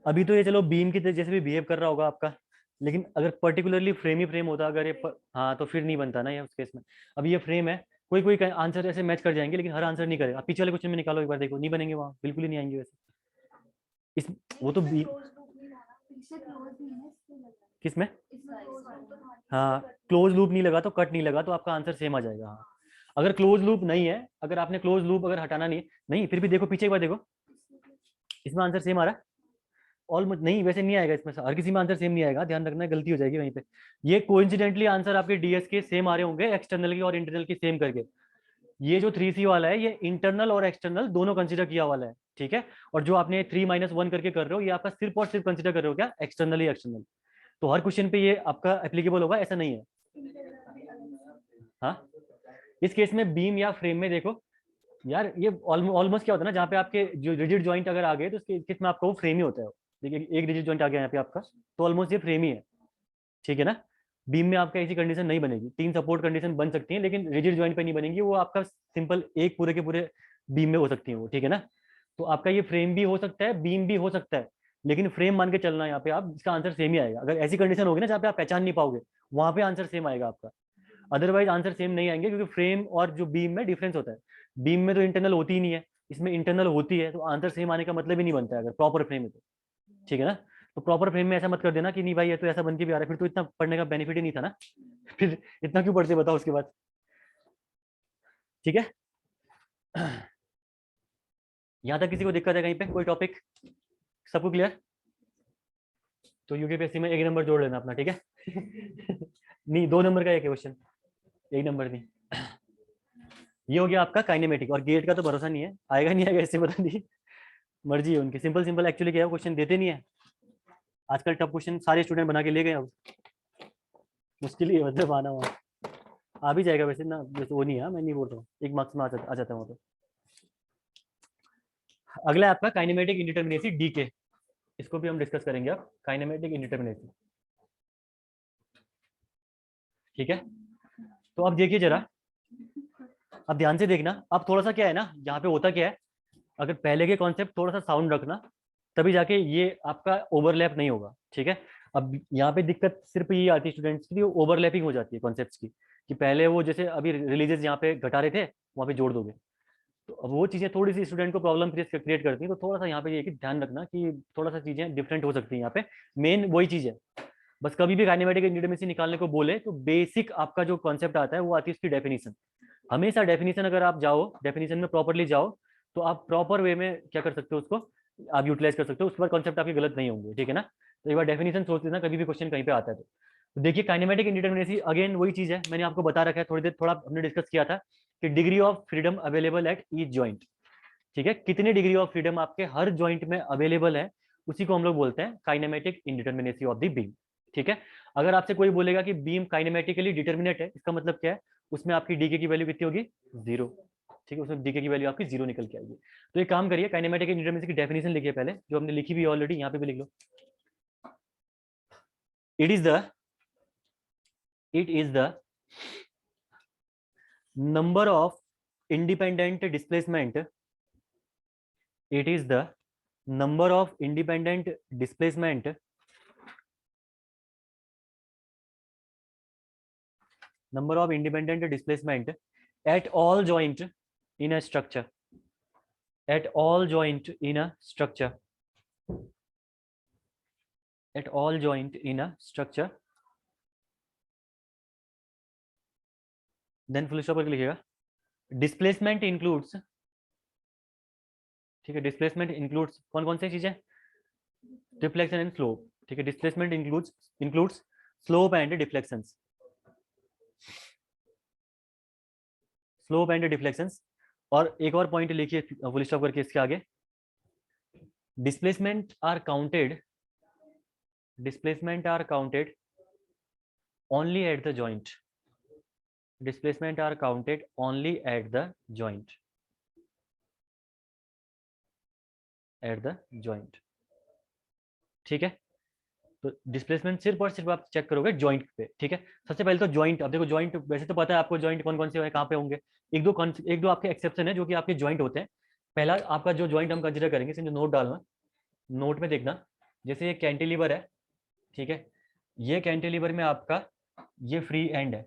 अभी तो ये चलो बीम की जैसे भी बिहेव कर रहा होगा आपका, लेकिन अगर पर्टिकुलरली फ्रेम ही फ्रेम होता अगर ये हाँ तो फिर नहीं बनता ना ये उस केस में। अब ये फ्रेम है, कोई कोई आंसर ऐसे मैच कर जाएंगे, लेकिन हर आंसर नहीं करेगा। पीछे वाले क्वेश्चन में निकालो एक बार, देखो नहीं बनेंगे वहाँ, बिल्कुल ही नहीं आएंगे वैसे। इस वो तो किस में? हाँ क्लोज लूप नहीं लगा तो कट नहीं लगा, तो आपका आंसर सेम आ जाएगा। हाँ अगर क्लोज लूप नहीं है, अगर आपने क्लोज लूप अगर हटाना नहीं फिर भी देखो पीछे एक बार देखो, इसमें आंसर सेम आ रहा है ऑलमोस्ट। नहीं वैसे नहीं आएगा इसमें, हर किसी में आंसर सेम नहीं आएगा, ध्यान रखना, गलती हो जाएगी वहीं पे। ये कोइंसिडेंटली आंसर आपके डीएस के सेम आ रहे होंगे, एक्सटर्नल की और इंटरनल की सेम करके। ये जो 3C वाला है ये इंटरनल और एक्सटर्नल दोनों कंसीडर किया वाला है, ठीक है। और जो आपने 3 - 1 करके कर रहे हो, ये आपका सिर्फ और सिर्फ कंसीडर कर रहे हो क्या? एक्सटर्नल ही एक्सटर्नल। तो हर क्वेश्चन पे ये आपका एप्लीकेबल होगा ऐसा नहीं है। हाँ इस केस में बीम या फ्रेम में देखो यार, ये ऑलमोस्ट क्या होता है ना, जहाँ पे आपके जो रिजिड जॉइंट अगर आ गए तो उसके केस में आपका वो फ्रेम ही होता है। देखिए एक रिजिड जॉइंट आ गया यहाँ पे आपका, तो ऑलमोस्ट ये फ्रेम ही है, ठीक है ना। बीम में आपका ऐसी कंडीशन नहीं बनेगी, 3 सपोर्ट कंडीशन बन सकती है लेकिन रिजिड जॉइंट पे नहीं बनेगी, वो आपका सिंपल एक पूरे के पूरे बीम में हो सकती है वो, ठीक है ना। तो आपका ये फ्रेम भी हो सकता है, बीम भी हो सकता है, लेकिन फ्रेम मान के चलना यहाँ पे आप, इसका आंसर सेम ही आएगा। अगर ऐसी कंडीशन होगी ना जहाँ पे आप पहचान नहीं पाओगे, वहां पे आंसर सेम आएगा आपका। अदरवाइज आंसर सेम नहीं आएंगे, क्योंकि फ्रेम और जो बीम में डिफरेंस होता है। बीम में तो इंटरनल होती ही नहीं है, इसमें इंटरनल होती है, तो आंसर सेम आने का मतलब ही नहीं बनता है अगर प्रॉपर फ्रेम है तो, ठीक है ना। तो प्रॉपर फ्रेम में ऐसा मत कर देना कि नहीं भाई ये तो ऐसा बन के भी आ रहा है, फिर तो इतना पढ़ने का बेनिफिट ही नहीं था ना। फिर इतना क्यों पढ़ते बताओ उसके बाद, ठीक है। यहाँ तक किसी को दिक्कत है कहीं पे, कोई टॉपिक? सबको क्लियर? तो यूकेपीएससी में 1 नंबर जोड़ लेना अपना, ठीक है। नहीं 2 नंबर का एक क्वेश्चन, 1 नंबर नहीं। ये हो गया आपका काइनेमेटिक, और गेट का तो भरोसा नहीं है, आएगा नहीं आएगा इससे पता नहीं, मर्जी है उनकी। सिंपल सिंपल एक्चुअली क्या है, क्वेश्चन देते नहीं है आजकल, टफ क्वेश्चन सारे स्टूडेंट बना के ले गए। अब मुश्किल ही है मतलब आना, वहाँ आ भी जाएगा वैसे ना, वैसे वो नहीं है, मैं नहीं बोल रहा हूँ, 1 मार्क्स में आ जाता है वो तो। अगला है आपका काइनेमेटिक इंडिटरमिनेसी डी के, इसको भी हम डिस्कस करेंगे अब, काइनेमेटिक इंडिटरमिनेसी, ठीक है। तो अब देखिए जरा, अब ध्यान से देखना। अब थोड़ा सा क्या है ना, यहाँ पे होता क्या है, अगर पहले के कॉन्सेप्ट थोड़ा सा साउंड रखना, तभी जाके ये आपका ओवरलैप नहीं होगा, ठीक है। अब यहाँ पे दिक्कत सिर्फ ये आती है स्टूडेंट्स की, ओवरलैपिंग हो जाती है कॉन्सेप्ट्स की, कि पहले वो जैसे अभी रिलीजियस यहाँ पे घटा रहे थे, वहाँ पे जोड़ दोगे, तो अब वो चीज़ें थोड़ी सी स्टूडेंट को प्रॉब्लम क्रिएट करती है। तो थोड़ा सा यहाँ पे ये कि ध्यान रखना कि थोड़ा सा चीज़ें डिफरेंट हो सकती हैं यहाँ पे, मेन वही चीज़ है। बस कभी भी काइनेमेटिक इंडिटरमिनेसी निकालने को बोले तो बेसिक आपका जो कॉन्सेप्ट आता है वो आती है उसकी डेफिनेशन। हमेशा डेफिनेशन अगर आप जाओ, डेफिनेशन में प्रॉपरली जाओ, तो आप प्रॉपर वे में क्या कर सकते हो उसको आप यूटिलाइज कर सकते हो, उसके बाद कॉन्सेप्ट आपके गलत नहीं होंगे, ठीक है ना। तो एक बार डेफिनेशन सोच लेना कभी भी क्वेश्चन कहीं पे आता है तो तो देखिए काइनेमेटिक इंडिटरमिनेसी अगेन वही चीज है, मैंने आपको बता रखा है थोड़ी देर, थोड़ा हमने डिस्कस किया था कि degree of freedom available at each joint. ठीक है, कितनी डिग्री ऑफ फ्रीडम आपके हर जॉइंट में अवेलेबल है, उसी को हम लोग बोलते हैं kinematic indeterminacy of the beam. ठीक है, अगर आपसे कोई बोलेगा कि बीम काइनेमेटिकली डिटर्मिनेट है, इसका मतलब क्या है, उसमें आपकी डीके की वैल्यू कितनी होगी, 0। ठीक है, उसमें डीके की वैल्यू आपकी 0 निकल के आएगी। तो एक काम करिए, काइनेमेटिक इंडिटरमिनेसी की डेफिनेशन लिखिए पहले, जो हमने लिखी हुई है ऑलरेडी, यहाँ पे भी लिख लो। It is the number of independent displacement, it is the number of independent displacement at all joint in a structure, at all joint in a structure, at all joint in a structure, then full stop करके लिखिएगा। Displacement includes, ठीक है, displacement includes कौन कौन सी चीजें, deflection and slope. ठीक है, displacement includes slope and deflections, slope and deflections. और एक और पॉइंट लिखिए फुल स्टॉप करके इसके आगे, displacement are counted only at the joint, displacement are counted only at the joint, at the joint। ठीक है, तो डिस्प्लेसमेंट सिर्फ और सिर्फ आप चेक करोगे जॉइंट पे। ठीक है, सबसे पहले तो जॉइंट, अब देखो जॉइंट वैसे तो पता है आपको जॉइंट कौन कौन से है, कहाँ पे होंगे। एक दो आपके एक्सेप्शन है जो कि आपके जॉइंट होते हैं। पहला आपका जो जॉइंट हम कंसिडर करेंगे, इसमें नोट डालना, नोट में देखना, जैसे ये कैंटिलीवर है, ठीक है, ये कैंटिलीवर में आपका ये फ्री एंड है,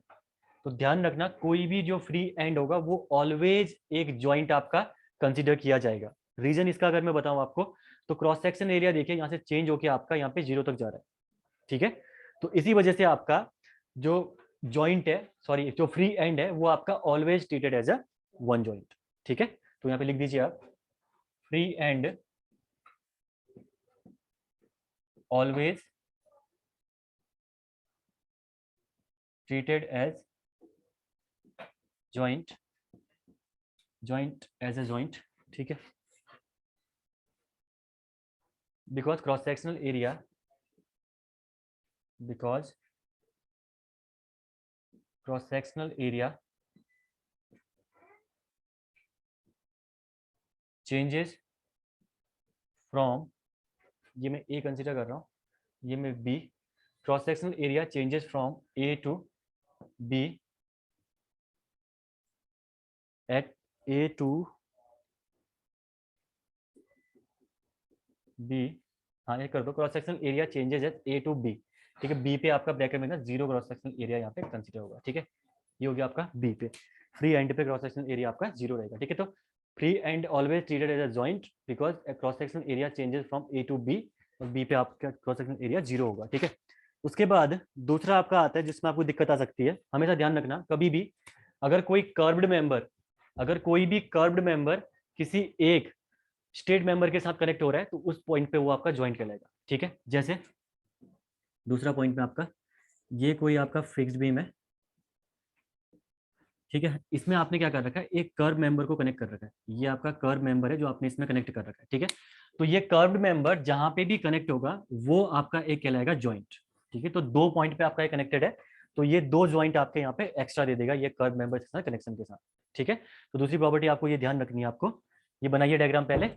तो ध्यान रखना कोई भी जो फ्री एंड होगा वो ऑलवेज एक जॉइंट आपका कंसीडर किया जाएगा। रीजन इसका अगर मैं बताऊं आपको, तो क्रॉस सेक्शन एरिया देखिए यहाँ से चेंज होकर आपका यहाँ पे 0 तक जा रहा है। ठीक है, तो इसी वजह से आपका जो जॉइंट है, सॉरी जो फ्री एंड है, वो आपका always treated as a one joint. ठीक है, तो यहाँ पे लिख दीजिए आप, free end always treated as joint as a joint। ठीक है, because cross sectional area changes from, ये मैं A कंसिडर कर रहा हूँ, ये मैं B, cross sectional area changes from A to B at A to B, हाँ ये कर दो, cross sectional area changes at A to B। ठीक है, B पे आपका ब्रैकेट में ना 0 क्रॉस सेक्शनल एरिया यहाँ पे कंसिडर होगा। ठीक है, ये हो गया आपका B पे, फ्री एंड पे क्रॉस सेक्शनल एरिया आपका 0 रहेगा। ठीक है, तो free end always treated as a joint because cross sectional area changes from A to B, और B पे आपका क्रॉस सेक्शनल एरिया 0 होगा। ठीक है, उसके बाद दूसरा आपका आता है जिसमें आपको दिक्कत आ सकती है, हमेशा ध्यान रखना कभी भी अगर कोई कर्व्ड मेंबर, अगर कोई भी कर्व्ड मेंबर किसी एक स्टेट मेंबर के साथ कनेक्ट हो रहा है, तो उस पॉइंट पे वो आपका ज्वाइंट कहलाएगा। ठीक है, जैसे दूसरा पॉइंट में आपका ये कोई आपका फिक्स्ड बीम है, ठीक है, इसमें आपने क्या कर रखा है, एक कर्व मेंबर को कनेक्ट कर रखा है, ये आपका कर्व मेंबर है जो आपने इसमें कनेक्ट कर रखा है। ठीक है, तो ये कर्व्ड मेंबर जहां पे भी कनेक्ट होगा वो आपका एक कहलाएगा ज्वाइंट। ठीक है, तो 2 पॉइंट पे आपका कनेक्टेड है, तो ये 2 ज्वाइंट आपके यहाँ पे एक्स्ट्रा दे देगा ये कर्व मेंबर के साथ कनेक्शन के साथ। ठीक है, तो दूसरी प्रॉपर्टी आपको ये ध्यान रखनी है, आपको ये बनाइए डायग्राम पहले।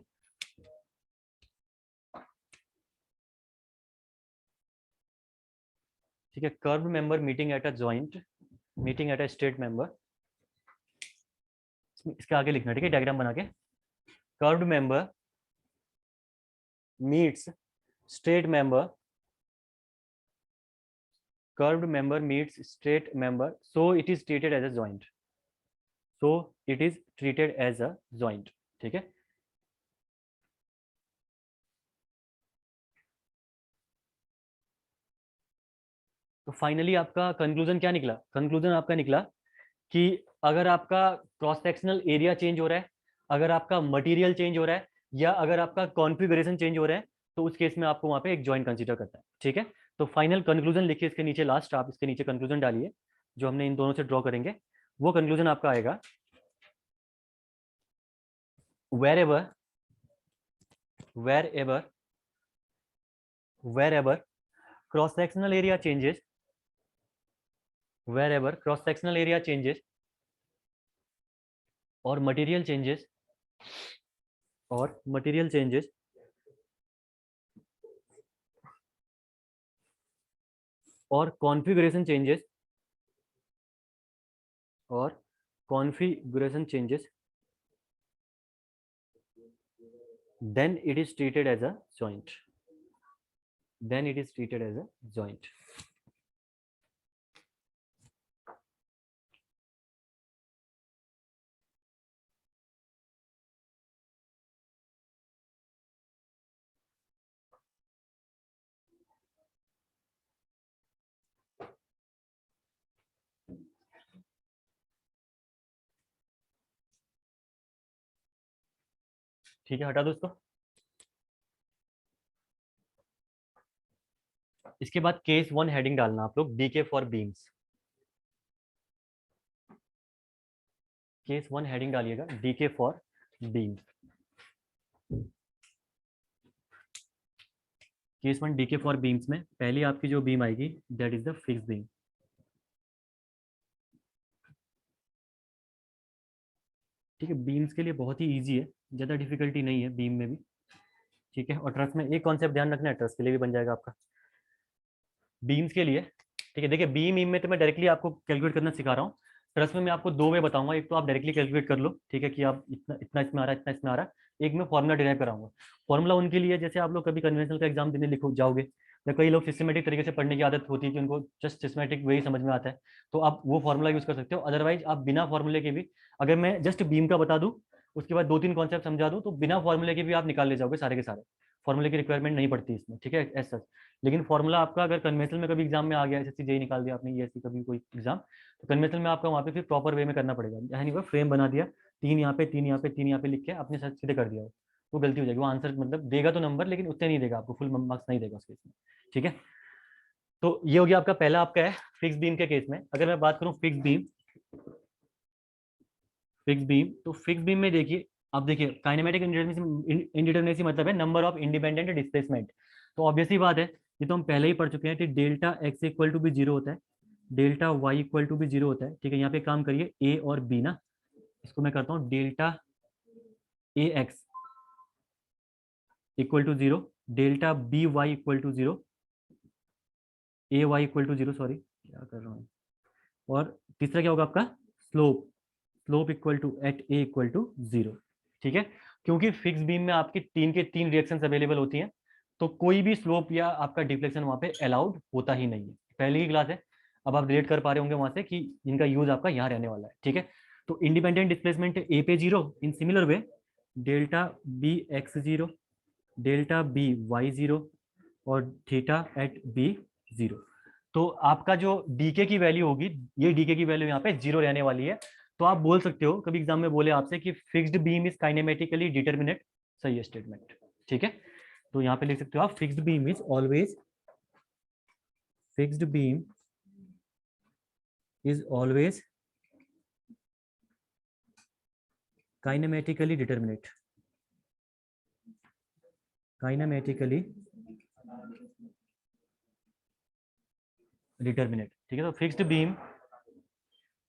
ठीक है, curve member meeting at a joint, meeting at a straight member, इसके आगे लिखना। ठीक है, डायग्राम बना के, curved member meets straight member, curved member meets straight member, so it is treated as a joint, so it is treated as a joint। ठीक है, तो फाइनली आपका कंक्लूजन क्या निकला, कंक्लूजन आपका निकला कि अगर आपका क्रॉस सेक्शनल एरिया चेंज हो रहा है, अगर आपका मटेरियल चेंज हो रहा है, या अगर आपका कॉन्फ़िगरेशन चेंज हो रहा है, तो उस केस में आपको वहां पे एक जॉइंट कंसीडर करता है। ठीक है, तो फाइनल कंक्लूजन लिखिए इसके नीचे, लास्ट आप इसके नीचे कंक्लूजन डालिए जो हमने इन दोनों से ड्रॉ करेंगे। वो कंक्लूजन आपका आएगा, wherever wherever wherever cross sectional area changes, wherever cross sectional area changes or material changes or configuration changes then it is treated as a joint. ठीक है, हटा दो इसको। इसके बाद केस 1 हेडिंग डालना आप लोग, DK for beams. Case 1 heading डालिएगा, DK for beam. Case 1 DK for beams में पहली आपकी जो बीम आएगी that is the fix beam. ठीक है, बीम्स के लिए बहुत ही इजी है, ज़्यादा डिफिकल्टी नहीं है बीम में भी। ठीक है, और ट्रस में एक कॉन्सेप्ट ध्यान रखना है, ट्रस के लिए भी बन जाएगा आपका बीम्स के लिए। ठीक है, देखिए बीम में तो मैं डायरेक्टली आपको कैलकुलेट करना सिखा रहा हूँ। ट्रस में मैं आपको दो वे बताऊंगा, एक तो आप डायरेक्टली कैलकुलेट कर लो, ठीक है, कि आप इतना इतना इसमें आ रहा है, इतना इसमें आ रहा है। एक मैं फॉर्मुला डिराइव कराऊंगा। फॉर्मुला उनके लिए जैसे आप लोग कभी कन्वेंशनल का एग्जाम देने लिखो जाओगे, या कई लोग सिस्टमेटिक तरीके से पढ़ने की आदत होती है कि उनको जस्ट सिस्टमेटिक वे ही समझ में आता है, तो आप वो फॉर्मुला यूज कर सकते हो। अदरवाइज आप बिना फॉर्मूले के भी, अगर मैं जस्ट बीम का बता दूं उसके बाद 2-3 कॉन्सेप्ट समझा दूं, तो बिना फॉर्मूले के भी आप निकाल ले जाओगे सारे के सारे। फॉर्मूले की रिक्वायरमेंट नहीं पड़ती इसमें, ठीक है, एज सच। लेकिन फॉर्मूला आपका अगर कन्वेंशनल में कभी एग्जाम में आ गया, एसएससी जेई निकाल दिया आपने, ईएससी कभी कोई एग्जाम, तो कन्वेंशनल में आपका वहाँ पे फिर प्रॉपर वे में करना पड़ेगा। यानी वो फ्रेम बना दिया, 3 यहाँ पे 3 यहाँ पे 3 यहाँ पे लिख के आपने सच सीधे कर दिया, वो गलती हो जाएगी। वो आंसर मतलब देगा तो नंबर, लेकिन उतने नहीं देगा आपको, फुल मार्क्स नहीं देगा उस केस में। ठीक है, तो ये हो गया आपका पहला, आपका है फिक्स बीम के केस में। अगर मैं बात करूं फिक्स बीम, तो फिक्स बीम में देखिए, अब देखिए काइनेमेटिक इंडिटरमिनेसी मतलब है नंबर ऑफ इंडिपेंडेंट डिस्प्लेसमेंट। तो ऑब्वियसली बात है, ये तो हम पहले ही पढ़ चुके हैं कि डेल्टा एक्स इक्वल टू भी जीरो होता है, डेल्टा वाई इक्वल टू भी जीरो होता है। ठीक है, यहाँ पे काम करिए ए और बी ना, इसको मैं करता हूँ delta A X equal to zero, delta B Y equal to zero, A Y equal to zero, sorry क्या कर रहा हूँ। और तीसरा क्या होगा आपका, slope equal to at A equal to zero. ठीक है, क्योंकि फिक्स बीम में आपकी 3 के 3 रिएक्शंस अवेलेबल होती हैं, तो कोई भी स्लोप या आपका डिफ्लेक्शन वहां पे अलाउड होता ही नहीं है। पहली ही क्लास है, अब आप रिलेट कर पा रहे होंगे वहां से कि इनका यूज आपका यहाँ रहने वाला है। ठीक है, तो इंडिपेंडेंट डिस्प्लेसमेंट ए पे zero, in similar way delta B X zero, delta B Y zero, और थीटा एट बी जीरो। तो आपका जो डीके की वैल्यू होगी, ये डीके की वैल्यू यहाँ पे जीरो रहने वाली है। तो आप बोल सकते हो, कभी एग्जाम में बोले आपसे कि फिक्स्ड बीम इज काइनेमेटिकली डिटरमिनेट, सही है स्टेटमेंट। ठीक है, तो यहाँ पे लिख सकते हो आप fixed beam is always, fixed beam is always kinematically determinate, kinematically determinate. ठीक है, तो fixed beam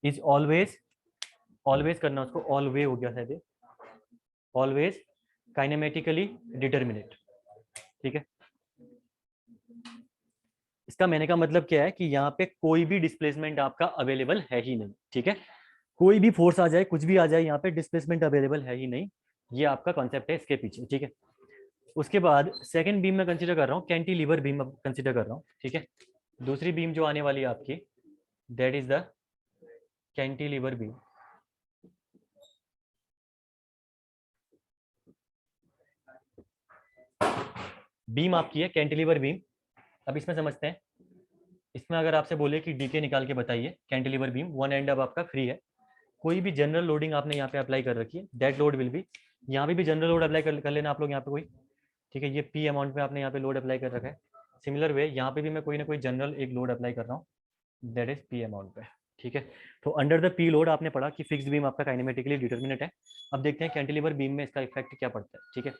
is always, always करना उसको, ऑलवे हो गया शायद, ऑलवेज काइनेमेटिकली डिटरमिनेट। ठीक है, इसका मैंने का मतलब क्या है कि यहाँ पे कोई भी डिस्प्लेसमेंट आपका अवेलेबल है ही नहीं। ठीक है, कोई भी फोर्स आ जाए, कुछ भी आ जाए, यहाँ पे डिस्प्लेसमेंट अवेलेबल है ही नहीं, ये आपका कॉन्सेप्ट है इसके पीछे। ठीक है, उसके बाद सेकंड बीम में कंसीडर कर रहा हूँ, कैंटिलीवर बीम कंसीडर कर रहा हूँ। ठीक है, दूसरी बीम जो आने वाली है आपकी that is the cantilever beam. Beam आपकी है कैंटिलीवर बीम। अब इसमें समझते हैं, इसमें अगर आपसे बोले कि डीके निकाल के बताइए कैंटिलीवर बीम, वन एंड अब आपका फ्री है, कोई भी जनरल लोडिंग आपने यहाँ पे अप्लाई कर रखी है, दैट लोड विल बी, यहाँ पे भी जनरल लोड अप्लाई कर लेना आप लोग यहाँ पे कोई। ठीक है, ये पी अमाउंट में आपने यहाँ पे लोड अप्लाई कर रखा है, सिमिलर वे यहाँ पे भी मैं कोई ना कोई जनरल एक लोड अप्लाई कर रहा हूँ, दैट इज पी अमाउंट पे। ठीक है, तो अंडर द पी लोड आपने पढ़ा कि फिक्स्ड बीम आपका काइनेमेटिकली डिटर्मिनेट है। अब देखते हैं कैंटिलीवर बीम में इसका इफेक्ट क्या पड़ता है। ठीक है,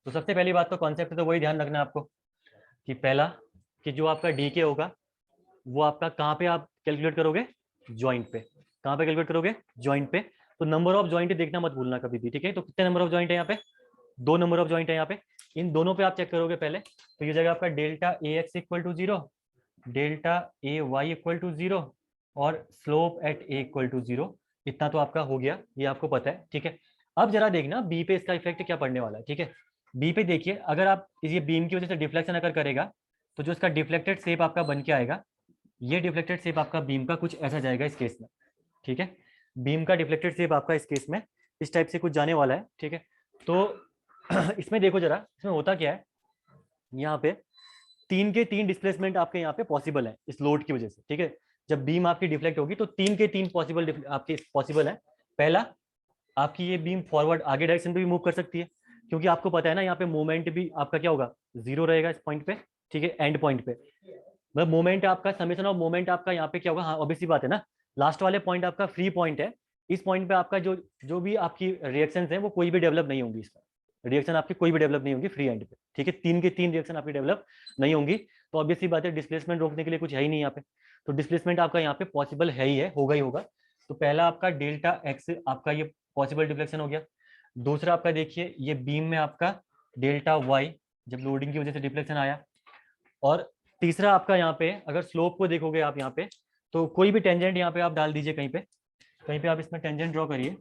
तो सबसे पहली बात तो कॉन्सेप्ट तो वही ध्यान रखना है आपको कि पहला कि जो आपका डीके होगा वो आपका कहाँ पे आप कैलकुलेट करोगे, जॉइंट पे। कहाँ पे कैलकुलेट करोगे, जॉइंट पे। तो नंबर ऑफ जॉइंट देखना मत भूलना कभी भी। ठीक है, तो कितने नंबर ऑफ जॉइंट है यहाँ पे, 2 नंबर ऑफ जॉइंट है यहाँ पे। इन दोनों पे आप चेक करोगे पहले, तो ये जाएगा आपका delta A X equal to 0, delta A Y equal to 0 और slope at A equal to 0। इतना तो आपका हो गया, ये आपको पता है। ठीक है, अब जरा देखना बी पे इसका इफेक्ट क्या पड़ने वाला है। ठीक है, बी पे देखिए, अगर आप ये बीम की वजह से डिफ्लेक्शन अगर करेगा तो जो इसका डिफ्लेक्टेड शेप आपका बन के आएगा, ये डिफ्लेक्टेड शेप आपका बीम का कुछ ऐसा जाएगा इस केस में। ठीक है, बीम का डिफ्लेक्टेड शेप आपका इस केस में इस टाइप से कुछ जाने वाला है। ठीक है, तो इसमें देखो जरा, इसमें होता क्या है, यहाँ पे 3 के 3 डिस्प्लेसमेंट आपके यहाँ पे पॉसिबल है इस लोड की वजह से। ठीक है, जब बीम आपकी डिफ्लेक्ट होगी तो 3 के 3 पॉसिबल आपके पॉसिबल है। पहला, आपकी ये बीम फॉरवर्ड आगे डायरेक्शन पे भी मूव कर सकती है, क्योंकि आपको पता है ना यहाँ पे मोमेंट भी आपका क्या होगा, 0 रहेगा इस पॉइंट पे। ठीक है, एंड पॉइंट पे मतलब मोमेंट आपका समेशन ऑफ मोमेंट आपका यहाँ पे क्या होगा, हाँ ऑब्वियसली बात है ना, लास्ट वाले पॉइंट आपका फ्री पॉइंट है। इस पॉइंट पे आपका जो जो भी आपकी रिएक्शंस हैं वो कोई भी डेवलप नहीं होंगी, इसका रिएक्शन आपकी कोई भी डेवलप नहीं होंगी फ्री एंड पे। ठीक है, 3 के 3 रिएक्शन आपकी डेवलप नहीं होंगी, तो ऑब्वियसली बात है डिस्प्लेसमेंट रोकने के लिए कुछ है ही नहीं यहाँ पे, तो डिस्प्लेसमेंट आपका यहाँ पे पॉसिबल है ही है, होगा ही होगा। तो पहला आपका डेल्टा एक्स आपका ये पॉसिबल डिफ्लेक्शन हो गया। दूसरा आपका देखिए ये बीम में आपका डेल्टा वाई जब लोडिंग की वजह से डिफ्लेक्शन आया। और तीसरा आपका यहाँ पे अगर स्लोप को देखोगे आप यहाँ पे, तो कोई भी टेंजेंट यहाँ पे आप डाल दीजिए कहीं पे आप इसमें टेंजेंट ड्रॉ करिए।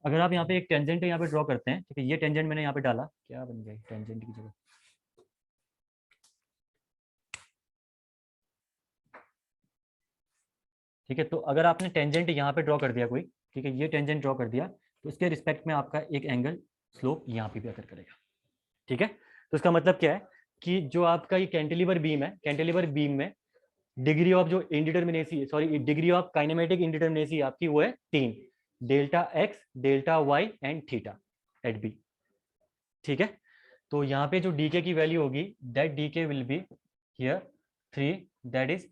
अगर आप यहाँ पे एक टेंजेंट यहाँ पे ड्रॉ करते हैं, ठीक है, ये टेंजेंट मैंने यहाँ पे डाला, क्या बन गया टेंजेंट की जगह, ठीक है, तो अगर आपने टेंजेंट यहाँ पे ड्रॉ कर दिया कोई, ठीक है, ये टेंजेंट ड्रॉ कर दिया, तो इसके रिस्पेक्ट में आपका एक एंगल स्लोप यहाँ पे भी अकर करेगा। ठीक है, तो इसका मतलब क्या है कि जो आपका ये कैंटिलीवर बीम है, कैंटिलीवर बीम में डिग्री ऑफ जो indeterminacy, sorry degree of kinematic indeterminacy आपकी वो है 3, delta X, delta Y and theta at B. ठीक है, तो यहाँ पे जो डीके की वैल्यू होगी, that DK will be here 3, that is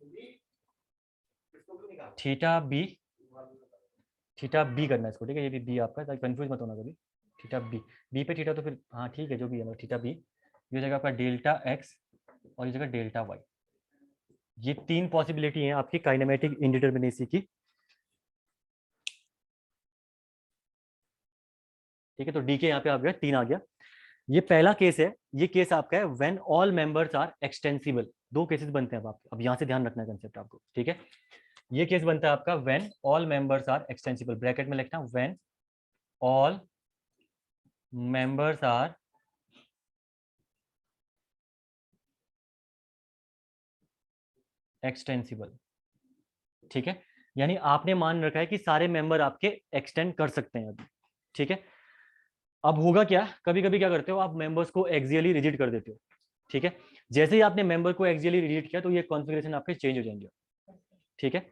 theta B, theta B करना है इसको। ठीक है, ये भी बी आपका, कंफ्यूज मत होना कभी, थीटा बी, बी पे थीटा तो फिर हाँ ठीक है जो भी है, थीटा बी, ये जगह आपका डेल्टा एक्स और ये जगह डेल्टा वाई। ये 3 पॉसिबिलिटी हैं आपकी काइनेमेटिक इंडिटर्मिनेसी की। ठीक है, तो डी के यहाँ पे आ गया 3 आ गया। ये पहला केस है, ये केस आपका है when all members are extensible. 2 cases बनते हैं अब आपके, अब यहाँ से ध्यान रखना है कंसेप्ट आपको। ठीक है, ये केस बनता है आपका when all members are extensible, bracket में लिखना when all members are extensible. ठीक है, यानी आपने मान रखा है कि सारे मेंबर आपके एक्सटेंड कर सकते हैं अभी। ठीक है, अब होगा क्या, कभी कभी क्या करते हो आप मेंबर्स को एक्सियली रिजिड कर देते हो। ठीक है, जैसे ही आपने मेंबर को एक्सियली रिजिड किया तो ये कॉन्फ़िगरेशन आपके चेंज हो जाएंगे। ठीक है,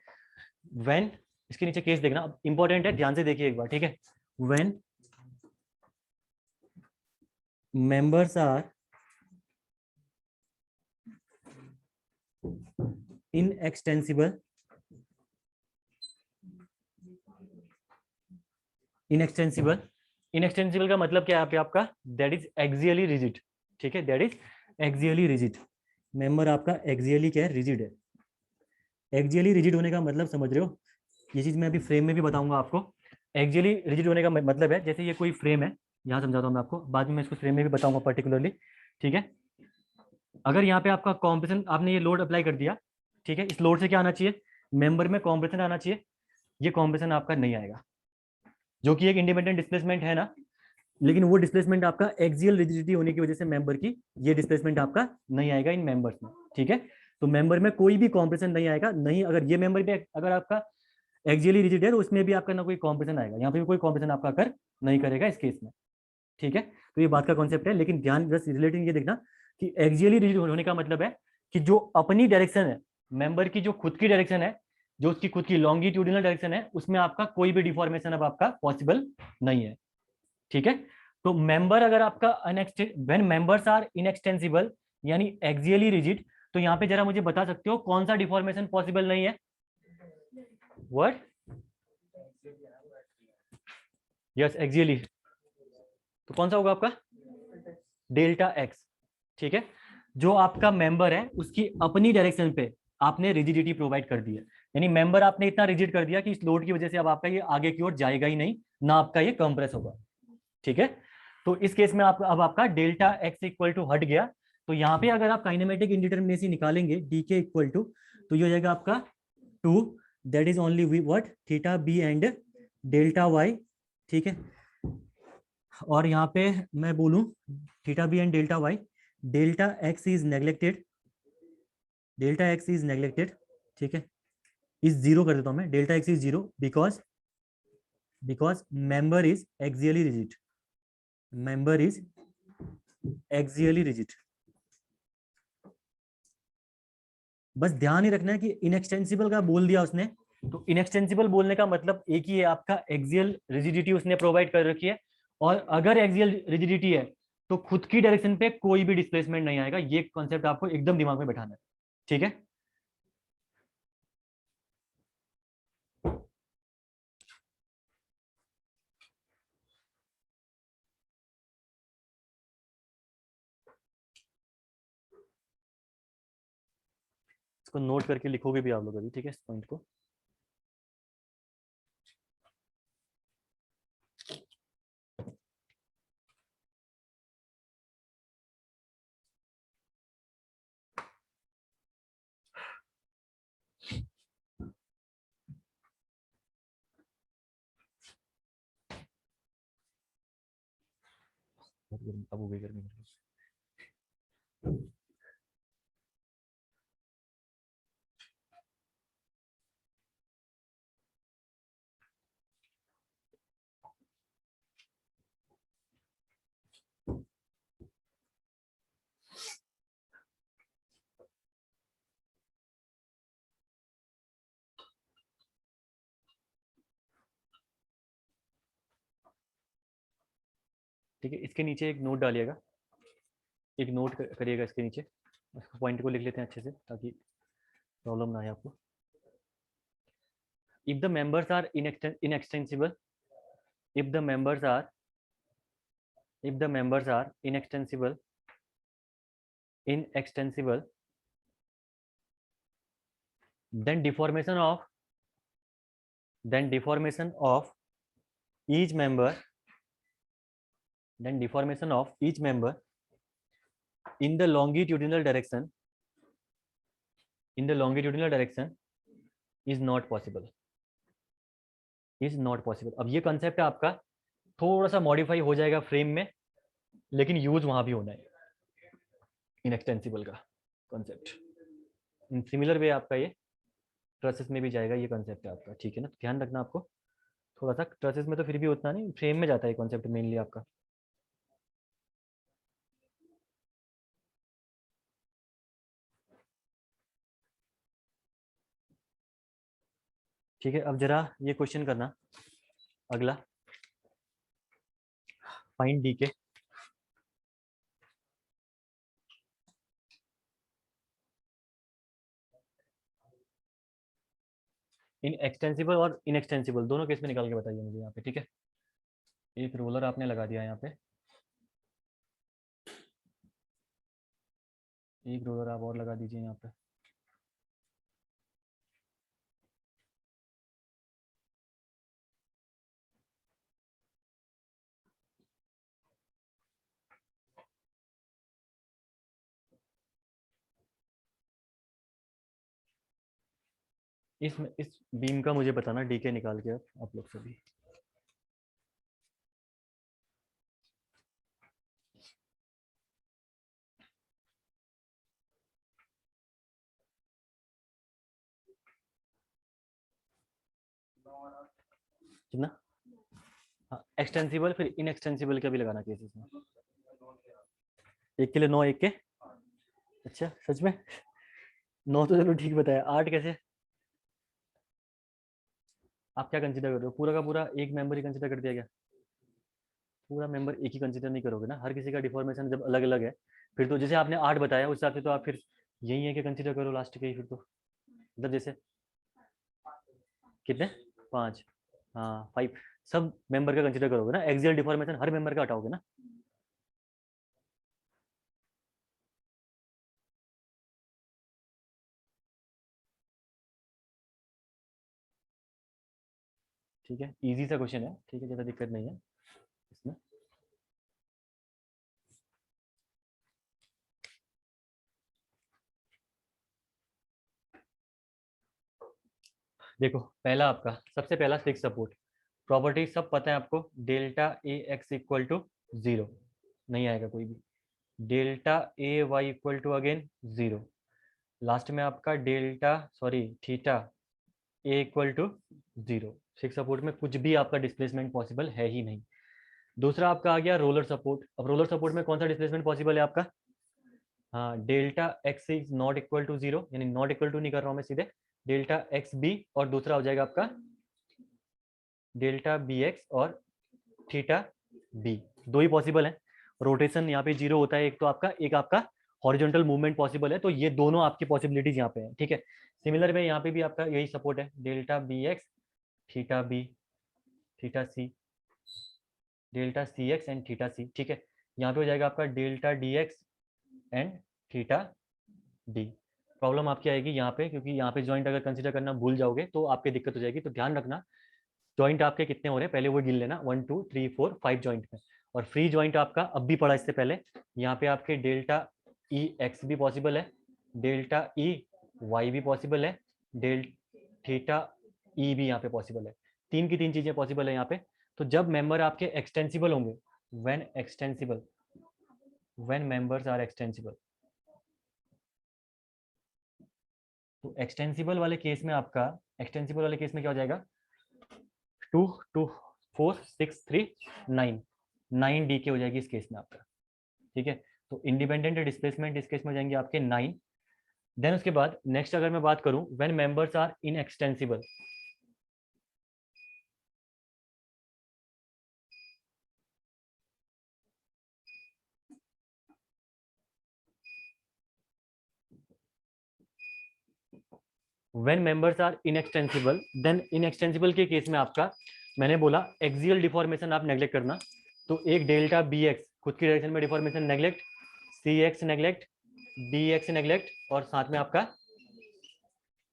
व्हेन, इसके नीचे केस देखना इंपॉर्टेंट है, ध्यान से देखिए एक बार। ठीक है, when members are inextensible, inextensible, inextensible का मतलब क्या है यहाँ पे आपका, दैट इज एक्सियली रिजिड। ठीक है, that is axially rigid, member आपका एक्सियली क्या है, रिजिड है। एक्सियली रिजिड होने का मतलब समझ रहे हो, ये चीज मैं अभी फ्रेम में भी बताऊंगा आपको। एक्सियली रिजिड होने का मतलब है, जैसे ये कोई फ्रेम है, यहाँ समझाता हूँ मैं आपको, बाद में मैं इसको फ्रेम में भी बताऊंगा पर्टिकुलरली। ठीक है, अगर यहाँ पे आपका कॉम्प्रेशन, आपने ये लोड अप्लाई कर दिया, ठीक है, इस लोड से क्या आना चाहिए, मेंबर में कॉम्प्रेशन आना चाहिए, ये कॉम्प्रेशन आपका नहीं आएगा, जो कि एक इंडिपेंडेंट डिस्प्लेसमेंट है ना, लेकिन वो डिस्प्लेसमेंट आपका एक्सियल रिजिडिटी होने की वजह से मेंबर की, ये डिस्प्लेसमेंट आपका नहीं आएगा इन मेंबर्स में। ठीक है, तो मेंबर में कोई भी कॉम्प्रेशन नहीं आएगा, नहीं अगर ये मेंबर पे अगर आपका एक्सियली रिजिड है तो उसमें भी आपका ना कोई कॉम्प्रेशन आएगा, यहाँ पे भी कोई कॉम्प्रेशन आपका कर नहीं करेगा इस केस में। ठीक है, तो ये बात का कॉन्सेप्ट है, लेकिन ध्यान बस रिलेटिंग ये देखना कि एक्सियली रिजिड होने का मतलब है कि जो अपनी डायरेक्शन है, मेंबर की जो खुद की डायरेक्शन है, जो उसकी खुद की लॉन्गिट्यूडिनल डायरेक्शन है उसमें आपका कोई भी डिफॉर्मेशन अब आपका पॉसिबल नहीं है। ठीक है, तो मेंबर अगर आपका व्हेन मेंबर्स आर इनएक्सटेंसिबल यानी एक्सियली रिजिड, तो यहाँ पे जरा मुझे बता सकते हो कौन सा डिफॉर्मेशन पॉसिबल नहीं है? व्हाट? Yes, axially. तो कौन सा होगा आपका? Delta x. ठीक है, जो आपका मेंबर है उसकी अपनी डायरेक्शन पे आपने रिजिडिटी प्रोवाइड कर दी है, यानी मेंबर आपने इतना रिजिड कर दिया कि इस लोड की वजह से अब आपका ये आगे की ओर जाएगा ही नहीं, ना आपका ये कंप्रेस होगा। ठीक है, तो इस केस में आप अब आपका डेल्टा एक्स इक्वल टू हट गया। तो यहाँ पे अगर आप काइनेमेटिक इंडिटरमिनेसी निकालेंगे डी के इक्वल टू, तो ये हो जाएगा आपका 2, that is only we what theta B and delta Y. ठीक है, और यहाँ पे मैं बोलूं theta B and delta Y, delta X is neglected, delta X is neglected. ठीक है, इस जीरो कर देता हूं मैं, delta X is zero because member is axially rigid, member is axially rigid. बस ध्यान ही रखना है कि इनएक्सटेंसिबल का बोल दिया उसने, तो इनएक्सटेंसिबल बोलने का मतलब एक ही है, आपका एक्सियल रिजिडिटी उसने प्रोवाइड कर रखी है, और अगर एक्सियल रिजिडिटी है तो खुद की डायरेक्शन पे कोई भी डिस्प्लेसमेंट नहीं आएगा। ये कॉन्सेप्ट आपको एकदम दिमाग में बैठाना है। ठीक है, इसको नोट करके लिखोगे भी आप लोग अभी। ठीक है, इस पॉइंट को। अब हो गई गर्मी। ठीक है, इसके नीचे एक नोट डालिएगा, एक नोट करिएगा इसके नीचे। इसको पॉइंट को लिख लेते हैं अच्छे से ताकि प्रॉब्लम ना आए आपको। If the members are inextensible, if the members are if the members are inextensible, then deformation of each member in the longitudinal direction is not possible, अब ये कंसेप्ट है आपका, थोड़ा सा मॉडिफाई हो जाएगा फ्रेम में, लेकिन यूज वहां भी होना है इनएक्सटेंसिबल का कंसेप्ट। इन सिमिलर वे आपका ये ट्रसेस में भी जाएगा, ये कंसेप्ट है आपका। ठीक है ना, तो ध्यान रखना आपको, थोड़ा सा ट्रसेस में तो फिर भी उतना नहीं, फ्रेम में जाता है कॉन्सेप्ट मेनली आपका। ठीक है, अब जरा ये क्वेश्चन करना अगला, फाइंड डी के। इन एक्सटेंसिबल और इनएक्सटेंसिबल दोनों केस में निकाल के बताइए मुझे यहाँ पे। ठीक है, एक रोलर आपने लगा दिया यहाँ पे, एक रोलर आप और लगा दीजिए यहाँ पे। इस बीम का मुझे बताना डी के निकाल के आप लोग सभी। कितना? हाँ, एक्सटेंसिबल फिर इनएक्सटेंसिबल का भी लगाना केस इसमें। एक के लिए 9, एक के। अच्छा, सच में? 9 तो चलो ठीक बताया, 8 कैसे? आप क्या कंसीडर कर रहे हो, पूरा का पूरा एक मेंबर ही कंसीडर कर दिया गया? पूरा मेंबर एक ही कंसीडर नहीं करोगे ना, हर किसी का डिफॉर्मेशन जब अलग अलग है, फिर तो जैसे आपने 8 बताया उस हिसाब से तो आप फिर यही है कि कंसीडर करो लास्ट के ही, फिर तो मतलब जैसे कितने 5, हाँ 5, सब मेंबर का कंसीडर करोगे ना, एक्सियल डिफॉर्मेशन हर मेंबर का हटाओगे ना। ठीक है, इजी सा क्वेश्चन है, ठीक है, ज़्यादा दिक्कत नहीं है इसमें। देखो पहला आपका सबसे पहला फिक्स सपोर्ट प्रॉपर्टी सब पता है आपको, delta A X equal to 0, नहीं आएगा कोई भी, delta A Y equal to again 0, last में आपका delta sorry theta A equal to 0। Fix support में कुछ भी आपका डिस्प्लेसमेंट पॉसिबल है ही नहीं। दूसरा आपका आ गया रोलर सपोर्ट। अब रोलर सपोर्ट में कौन सा डिस्प्लेसमेंट पॉसिबल है आपका, हाँ delta X is not equal to 0, यानी नॉट इक्वल टू नहीं कर रहा हूँ मैं, सीधे डेल्टा एक्स बी, और दूसरा हो जाएगा आपका डेल्टा बी एक्स और थीटा बी, दो ही पॉसिबल है। रोटेशन यहाँ पे 0 होता है एक, तो आपका एक आपका हॉरिजॉन्टल मूवमेंट पॉसिबल है, तो ये दोनों आपकी पॉसिबिलिटीज यहाँ पे है, ठीक है। सिमिलर में यहाँ पे भी आपका यही सपोर्ट है, delta B X theta B theta C, delta C X and theta C, ठीक है। यहाँ पे हो जाएगा आपका delta D X and theta D. Problem आपकी आएगी यहाँ पे, क्योंकि यहाँ पे जॉइंट अगर कंसीडर करना भूल जाओगे तो आपकी दिक्कत हो जाएगी, तो ध्यान रखना जॉइंट आपके कितने हो रहे हैं पहले वो गिन लेना, 1 2 3 4 5 जॉइंट में। और फ्री जॉइंट आपका अब भी पड़ा इससे पहले, यहाँ पे आपके डेल्टा ई एक्स भी पॉसिबल है, डेल्टा ई वाई भी पॉसिबल है, डेल थीटा ई भी यहाँ पे पॉसिबल है, तीन की तीन चीजें पॉसिबल है यहाँ पे। तो जब मेंबर आपके एक्सटेंसिबल होंगे, when extensible, when members are extensible, तो एक्सटेंसिबल वाले केस में आपका, एक्सटेंसिबल वाले केस में क्या हो जाएगा, 2 2 4 6 3 9, 9 डी के हो जाएगी इस केस में आपका, ठीक है। तो इंडिपेंडेंट डिस्प्लेसमेंट इस केस में हो जाएंगे आपके 9। देन उसके बाद नेक्स्ट अगर मैं बात करूं, when members are inextensible, when members are inextensible, then inextensible के केस में आपका, मैंने बोला एक्सियल डिफॉर्मेशन आप नेग्लेक्ट करना, तो एक डेल्टा बी एक्स खुद की डायरेक्शन में deformation neglect, C X neglect, D X neglect, और साथ में आपका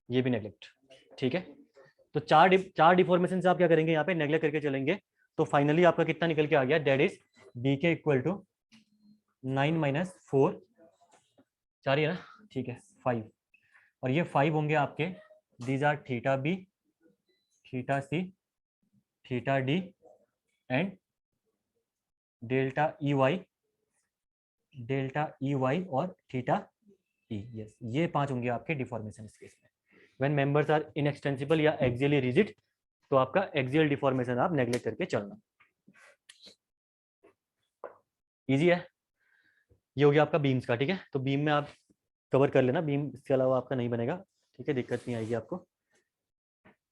ये भी नेग्लेक्ट, ठीक है। तो चार डिफॉर्मेशन से आप क्या करेंगे यहाँ पे, नेग्लेक्ट करके चलेंगे, तो फाइनली आपका कितना निकल के आ गया, that is D K equal to 9 minus 4, 4 ही है ना, ठीक है 5, और ये 5 होंगे आपके, these are theta B theta C theta D and delta E Y और थीटा ई, यस, ये 5 होंगे आपके डिफॉर्मेशन इस केस में। व्हेन मेंबर्स आर इनएक्सटेंसिबल या एक्सियली रिजिड, तो आपका एक्सियल डिफॉर्मेशन आप नेग्लेक्ट करके चलना, इजी है। ये हो गया आपका बीम्स का, ठीक है। तो बीम में आप कवर कर लेना, बीम इसके अलावा आपका नहीं बनेगा, ठीक है, दिक्कत नहीं आएगी आपको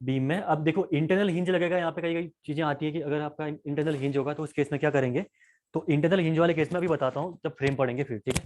बीम में। अब देखो इंटरनल हिंज लगेगा यहाँ पे, कई कई चीजें आती है कि अगर आपका इंटरनल हिंज होगा तो उस केस में क्या करेंगे, तो इंटरनल हिंज वाले केस में अभी बताता हूँ जब फ्रेम पढ़ेंगे फिर, ठीक है।